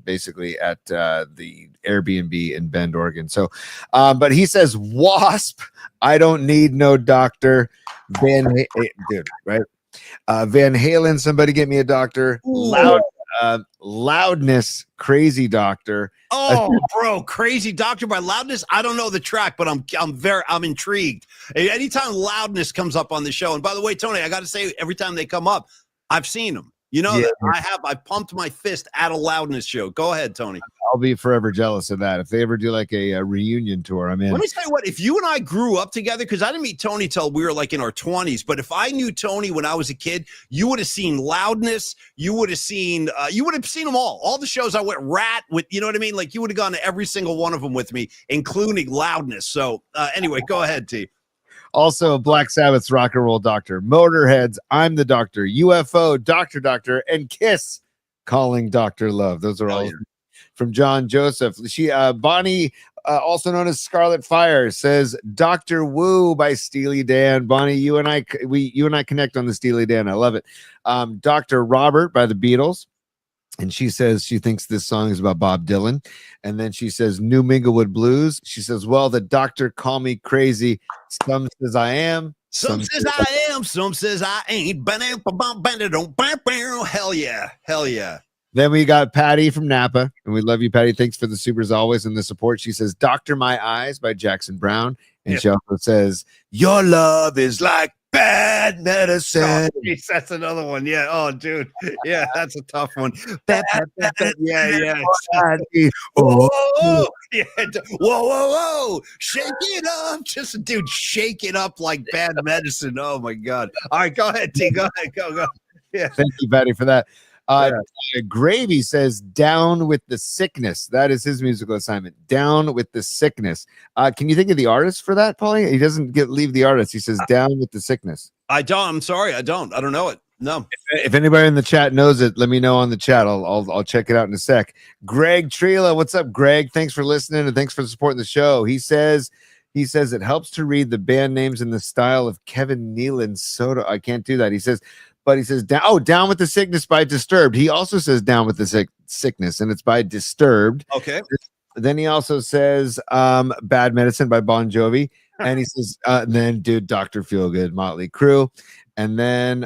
basically at the Airbnb in Bend, Oregon. So, but he says, Wasp, I Don't Need No Doctor. Dude, right? Van Halen, Somebody Get Me a Doctor. Loudness, Crazy Doctor. Oh, bro, Crazy Doctor by Loudness. I don't know the track, but I'm intrigued. Anytime Loudness comes up on the show, and by the way, Tony, I got to say, every time they come up, I've seen them. You know, that I pumped my fist at a Loudness show. Go ahead, Tony. I'll be forever jealous of that. If they ever do like a reunion tour, I'm in. Let me tell you what, if you and I grew up together, because I didn't meet Tony till we were like in our 20s, but if I knew Tony when I was a kid, you would have seen Loudness. You would have seen them all the shows I went Rat with, you know what I mean? Like you would have gone to every single one of them with me, including Loudness. So anyway, go ahead, T. Also, Black Sabbath's Rock and Roll Doctor, Motorhead's I'm the Doctor, UFO, Doctor, and Kiss calling Dr. Love. Those are all from John Joseph. Bonnie, also known as Scarlet Fire, says Dr. Woo by Steely Dan. Bonnie, you and I connect on the Steely Dan. I love it. Dr. Robert by the Beatles. And she says she thinks this song is about Bob Dylan. And then she says New Minglewood Blues. She says, well, the doctor call me crazy. Some says I am. Some says I am. Some says I ain't. Hell yeah. Hell yeah. Then we got Patty from Napa. And we love you, Patty. Thanks for the supers always and the support. She says, Doctor My Eyes by Jackson Brown. And she also says, your love is like bad medicine. Oh, geez, that's another one. Yeah. Oh, dude. Yeah, that's a tough one. Yeah. Whoa. Yeah. Whoa. Shake it up. Just, dude, shake it up like bad medicine. Oh, my God. All right, go ahead, T. Go ahead. Go. Yeah. Thank you, Patty, for that. Gravy says Down with the Sickness. That is his musical assignment. Down with the Sickness. Can you think of the artist for that, Paulie? He doesn't leave the artist. He says Down with the Sickness. I don't. I'm sorry. I don't know it. No. If anybody in the chat knows it, let me know on the chat. I'll check it out in a sec. Greg Trela, what's up, Greg? Thanks for listening and thanks for supporting the show. He says it helps to read the band names in the style of Kevin Nealon's Soda. I can't do that. He says but he says down with the sickness by Disturbed. He also says down with the sickness, and it's by Disturbed. Okay. Then he also says Bad Medicine by Bon Jovi. And he says, then dude, Dr. Feelgood, Motley Crue. And then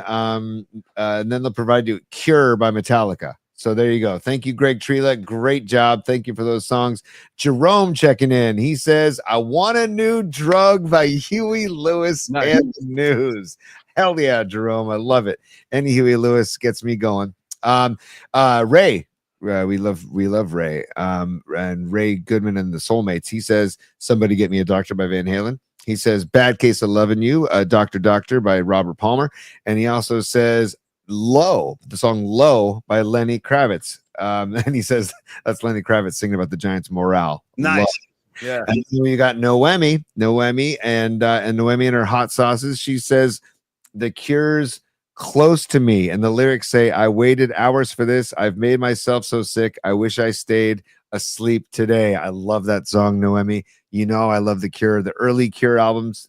they'll provide you Cure by Metallica. So there you go. Thank you, Greg Trela. Great job. Thank you for those songs. Jerome checking in. He says, I Want a New Drug by Huey Lewis and the News. Hell yeah, Jerome. I love it. Any Huey Lewis gets me going. Ray. We love Ray. And Ray Goodman and the Soulmates. He says, Somebody Get Me a Doctor by Van Halen. He says, Bad Case of Loving You, Doctor by Robert Palmer. And he also says, Low, the song Low by Lenny Kravitz. And he says, that's Lenny Kravitz singing about the Giants' morale. Nice. Low. Yeah. And then you got Noemi, and Noemi and her hot sauces. She says, The Cure's Close to Me, and the lyrics say, I waited hours for this. I've made myself so sick. I wish I stayed asleep today. I love that song, Noemi. You know, I love the Cure, the early Cure albums,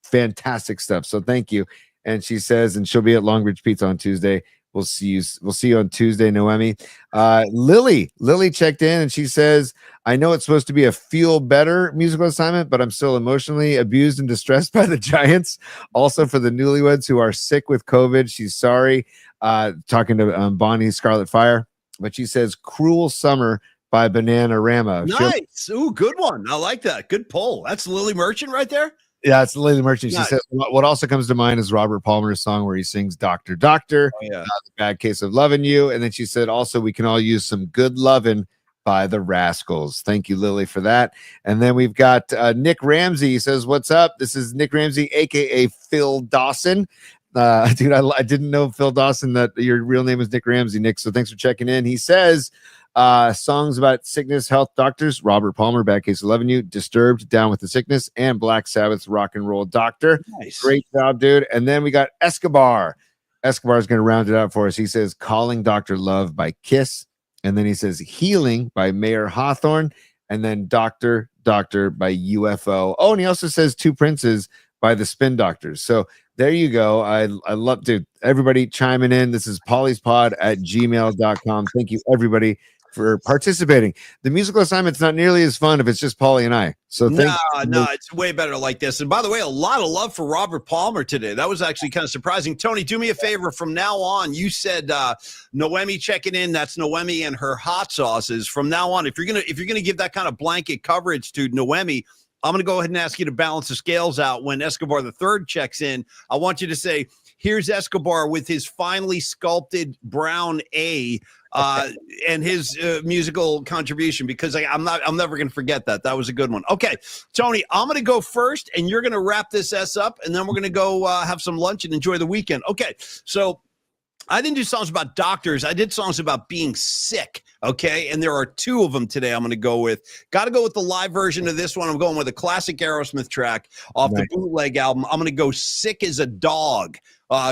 fantastic stuff. So thank you. And she says, and she'll be at Long Beach Pizza on Tuesday. We'll see you on Tuesday, Noemi. Lily checked in and she says, I know it's supposed to be a feel better musical assignment, but I'm still emotionally abused and distressed by the Giants. Also for the newlyweds who are sick with COVID, she's sorry. Talking to Bonnie Scarlet Fire, but she says Cruel Summer by Bananarama. Nice. Ooh, good one. I like that. Good poll. That's Lily Merchant right there. Yeah, it's Lily Merchant. She Nice. says, what also comes to mind is Robert Palmer's song where he sings Doctor, Doctor, yeah. The Bad Case of Loving You. And then she said, also, we can all use some Good Lovin' by the Rascals. Thank you, Lily, for that. And then we've got Nick Ramsey. He says, what's up? This is Nick Ramsey, a.k.a. Phil Dawson. Dude, I didn't know, Phil Dawson, that your real name is Nick Ramsey, Nick. So thanks for checking in. He says, songs about sickness, health, doctors, Robert Palmer, Bad Case of Loving You, Disturbed, Down with the Sickness, and Black Sabbath's Rock and Roll Doctor. Nice. Great job, dude. And then we got Escobar. Escobar is going to round it out for us. He says, Calling Dr. Love by Kiss. And then he says, Healing by Mayer Hawthorne. And then Doctor by UFO. Oh, and he also says Two Princes by the Spin Doctors. So there you go. I love, dude, everybody chiming in. This is polyspod@gmail.com. Thank you, everybody, for participating. The musical assignment's not nearly as fun if it's just Paulie and I. So no, it's way better like this. And by the way, a lot of love for Robert Palmer today. That was actually kind of surprising. Tony, do me a favor. From now on, you said Noemi checking in. That's Noemi and her hot sauces. From now on, if you're gonna give that kind of blanket coverage to Noemi, I'm going to go ahead and ask you to balance the scales out. When Escobar the third checks in, I want you to say, here's Escobar with his finely sculpted brown A and his musical contribution, because I'm never going to forget that. That was a good one. Okay, Tony, I'm going to go first, and you're going to wrap this up, and then we're going to go have some lunch and enjoy the weekend. Okay, so I didn't do songs about doctors. I did songs about being sick, okay? And there are two of them today I'm going to go with. Got to go with the live version of this one. I'm going with a classic Aerosmith track off the Bootleg album. I'm going to go Sick as a Dog.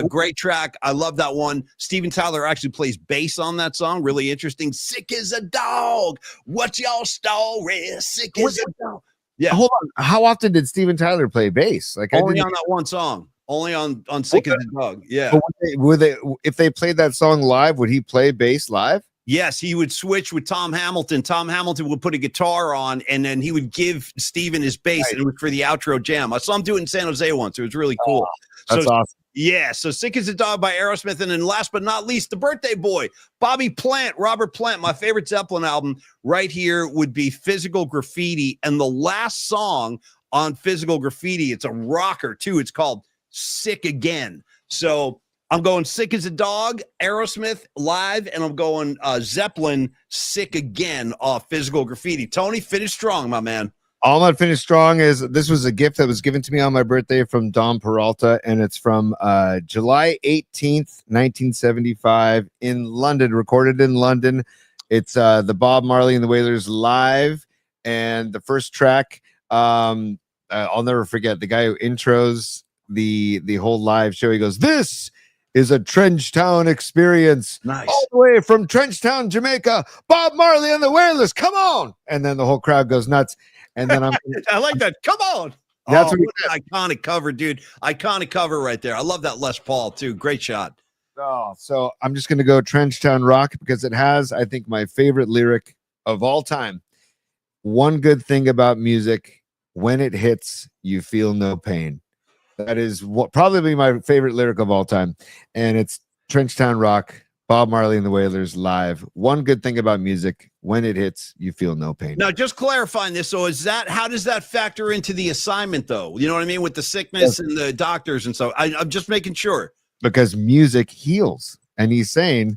Great track. I love that one. Steven Tyler actually plays bass on that song. Really interesting. Sick as a dog. What's your story? Sick as a dog. Yeah. Hold on. How often did Steven Tyler play bass? Like only on that one song. Only on Sick as a Dog. Yeah. But would they, if they played that song live, would he play bass live? Yes, he would switch with Tom Hamilton. Tom Hamilton would put a guitar on, and then he would give Steven his bass, and it was for the outro jam. I saw him do it in San Jose once. It was really cool. That's awesome. Yeah, so Sick as a Dog by Aerosmith. And then last but not least, the birthday boy, Bobby Plant, Robert Plant. My favorite Zeppelin album right here would be Physical Graffiti. And the last song on Physical Graffiti, it's a rocker too. It's called Sick Again. So I'm going Sick as a Dog, Aerosmith live, and I'm going Zeppelin, Sick Again off Physical Graffiti. Tony, finish strong, my man. All I'm finish strong is this was a gift that was given to me on my birthday from Dom Peralta, and it's from July 18th, 1975 in London, recorded in London. It's the Bob Marley and the Wailers live, and the first track, I'll never forget, the guy who intros the whole live show, he goes, "This is a Trenchtown experience." Nice. All the way from Trenchtown, Jamaica, Bob Marley and the Wailers, come on. And then the whole crowd goes nuts. And then I like that. Come on. That's what an iconic cover, dude. Iconic cover right there. I love that Les Paul too. Great shot. Oh, so I'm just gonna go Trenchtown Rock because it has, I think, my favorite lyric of all time. One good thing about music, when it hits, you feel no pain. That is what probably my favorite lyric of all time, and it's Trenchtown Rock, Bob Marley and the Wailers live. One good thing about music, when it hits, you feel no pain. Now, just clarifying this. So how does that factor into the assignment though? You know what I mean? With the sickness and the doctors and so I'm just making sure. Because music heals. And he's saying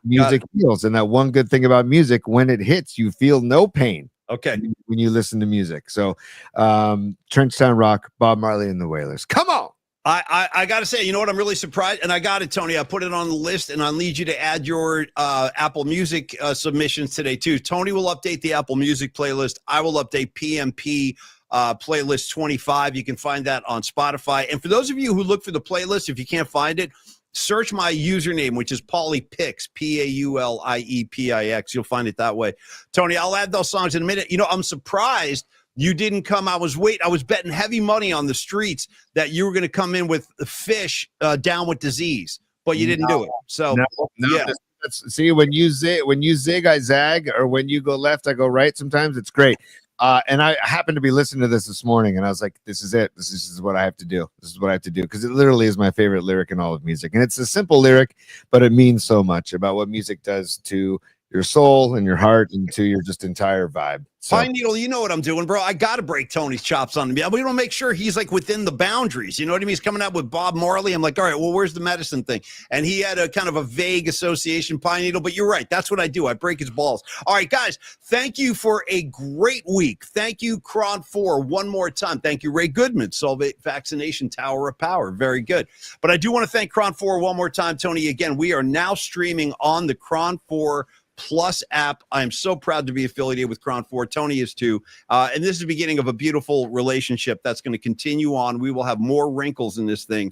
music heals. And that one good thing about music, when it hits, you feel no pain. Okay. When you listen to music. So Trenchtown Rock, Bob Marley and the Wailers. Come on. I got to say, you know what? I'm really surprised. And I got it, Tony. I put it on the list, and I'll need you to add your Apple Music submissions today, too. Tony will update the Apple Music playlist. I will update PMP playlist 25. You can find that on Spotify. And for those of you who look for the playlist, if you can't find it, search my username, which is Pauliepix, Pauliepix. You'll find it that way. Tony, I'll add those songs in a minute. You know, I'm surprised you didn't come. I was betting heavy money on the streets that you were going to come in with Fish down with disease, but you didn't do it. So yeah. See, when you zig, I zag, or when you go left, I go right. Sometimes it's great. And I happened to be listening to this morning, and I was like, this is it. This is what I have to do. This is what I have to do, because it literally is my favorite lyric in all of music. And it's a simple lyric, but it means so much about what music does to your soul and your heart and to your just entire vibe. So, Pine Needle, you know what I'm doing, bro. I got to break Tony's chops on him. We don't make sure he's like within the boundaries. You know what I mean? He's coming out with Bob Marley. I'm like, all right, well, where's the medicine thing? And he had a kind of a vague association, Pine Needle, but you're right. That's what I do. I break his balls. All right, guys, thank you for a great week. Thank you, Cron 4, one more time. Thank you, Ray Goodman, Solvate Vaccination Tower of Power. Very good. But I do want to thank Cron 4 one more time, Tony. Again, we are now streaming on the Cron 4 Plus app. I am so proud to be affiliated with Cron 4. Tony is too. And this is the beginning of a beautiful relationship that's going to continue on. We will have more wrinkles in this thing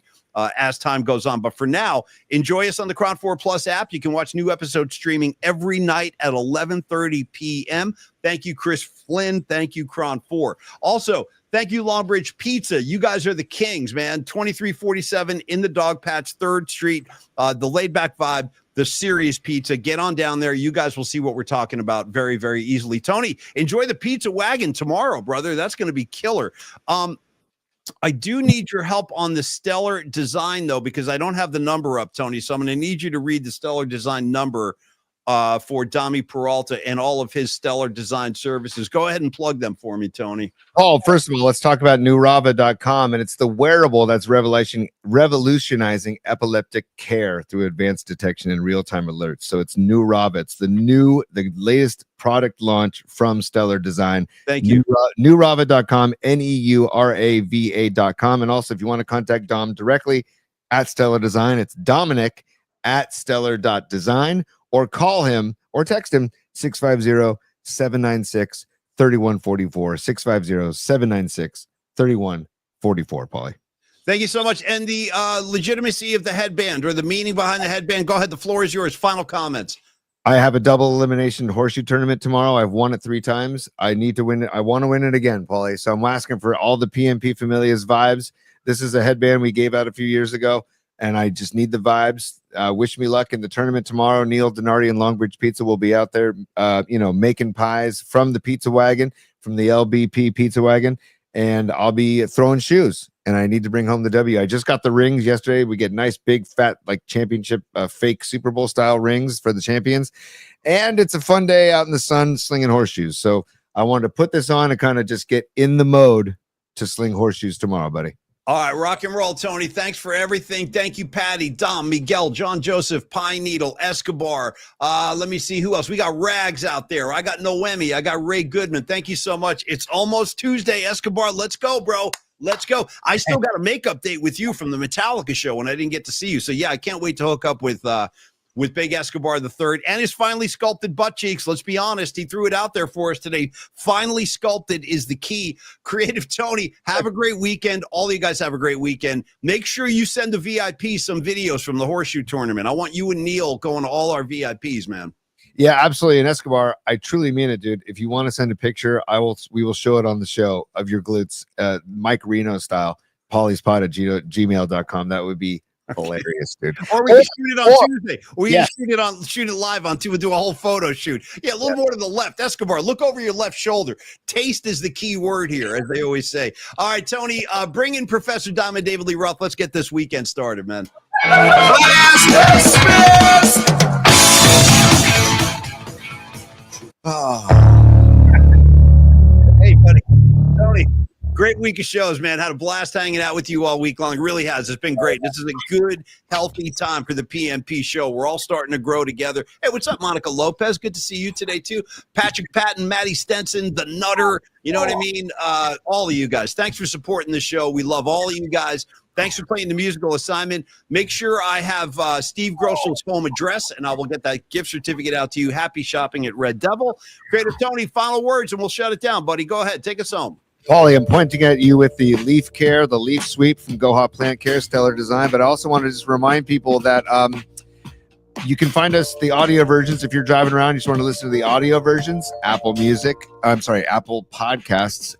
as time goes on. But for now, enjoy us on the Cron 4 Plus app. You can watch new episodes streaming every night at 11:30 p.m. Thank you, Chris Flynn. Thank you, Cron 4. Also, thank you, Longbridge Pizza. You guys are the kings, man. 2347 in the Dog Patch, 3rd Street, the laid-back vibe. The Serious Pizza. Get on down there. You guys will see what we're talking about very, very easily. Tony, enjoy the pizza wagon tomorrow, brother. That's going to be killer. I do need your help on the Stellar Design, though, because I don't have the number up, Tony. So I'm going to need you to read the Stellar Design number for Dami Peralta and all of his Stellar Design services. Go ahead and plug them for me, Tony. Oh, first of all, let's talk about newrava.com, and it's the wearable that's revolutionizing epileptic care through advanced detection and real-time alerts. So it's New Rava. It's the latest product launch from Stellar Design. Thank you. Newrava.com, NEURAVA.com. And also, if you want to contact Dom directly at Stellar Design, it's Dominic at stellar.design, or call him or text him 650-796-3144, 650-796-3144, Paulie. Thank you so much. And the legitimacy of the headband, or the meaning behind the headband. Go ahead. The floor is yours. Final comments. I have a double elimination horseshoe tournament tomorrow. I've won it 3 times. I need to win it. I want to win it again, Paulie. So I'm asking for all the PMP Familias vibes. This is a headband we gave out a few years ago, and I just need the vibes. Wish me luck in the tournament tomorrow. Neil Donardi and Longbridge Pizza will be out there, making pies from the pizza wagon, from the LBP pizza wagon, and I'll be throwing shoes, and I need to bring home the W. I just got the rings yesterday. We get nice, big, fat, like championship, fake Super Bowl style rings for the champions, and it's a fun day out in the sun slinging horseshoes. So I wanted to put this on and kind of just get in the mode to sling horseshoes tomorrow, buddy. All right, rock and roll, Tony. Thanks for everything. Thank you, Patty, Dom, Miguel, John Joseph, Pine Needle, Escobar. Let me see who else. We got Rags out there. I got Noemi. I got Ray Goodman. Thank you so much. It's almost Tuesday, Escobar. Let's go, bro. Let's go. I still got a makeup date with you from the Metallica show, and I didn't get to see you. So, yeah, I can't wait to hook up with Big Escobar III and his finely sculpted butt cheeks. Let's be honest. He threw it out there for us today. Finely sculpted is the key. Creative Tony, have a great weekend. All of you guys have a great weekend. Make sure you send the VIP some videos from the horseshoe tournament. I want you and Neil going to all our VIPs, man. Yeah, absolutely. And Escobar, I truly mean it, dude. If you want to send a picture, we will show it on the show of your glutes, Mike Reno style, pauliespot@gmail.com. That would be Hilarious, dude. Or we can shoot it on Tuesday. Or we Yeah. can shoot it live on Tuesday. Do a whole photo shoot. Yeah, a little more to the left. Escobar, look over your left shoulder. Taste is the key word here, as they always say. All right, Tony, bring in Professor Diamond David Lee Roth. Let's get this weekend started, man. Oh. Hey, buddy. Tony. Great week of shows, man. Had a blast hanging out with you all week long. It really has. It's been great. This is a good, healthy time for the PMP show. We're all starting to grow together. Hey, what's up, Monica Lopez? Good to see you today, too. Patrick Patton, Maddie Stenson, the Nutter. You know what I mean? All of you guys. Thanks for supporting the show. We love all of you guys. Thanks for playing the musical assignment. Make sure I have Steve Grossel's home address, and I will get that gift certificate out to you. Happy shopping at Red Devil. Creative Tony, final words, and we'll shut it down, buddy. Go ahead. Take us home. Paulie, I'm pointing at you with the leaf care, the leaf sweep from Goha Plant Care, stellar design. But I also want to just remind people that you can find us the audio versions. If you're driving around, you just want to listen to the audio versions, Apple Podcasts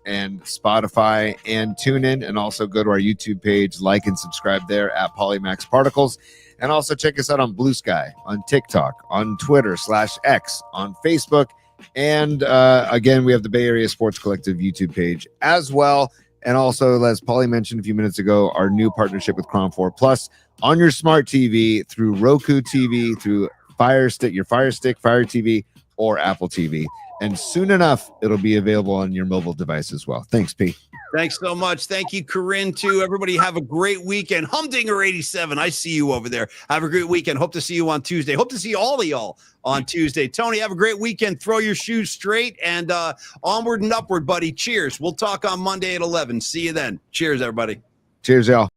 and Spotify and TuneIn. And also go to our YouTube page, like and subscribe there at Polymax Particles. And also check us out on Blue Sky, on TikTok, on Twitter /X, on Facebook. And again, we have the Bay Area Sports Collective YouTube page as well. And also, as Paulie mentioned a few minutes ago, our new partnership with Crom 4 Plus on your smart TV through Roku TV, through Fire Stick, Fire TV, or Apple TV. And soon enough, it'll be available on your mobile device as well. Thanks, P. Thanks so much. Thank you, Corinne, too. Everybody have a great weekend. Humdinger 87, I see you over there. Have a great weekend. Hope to see you on Tuesday. Hope to see all of y'all on Tuesday. Tony, have a great weekend. Throw your shoes straight and onward and upward, buddy. Cheers. We'll talk on Monday at 11. See you then. Cheers, everybody. Cheers, y'all.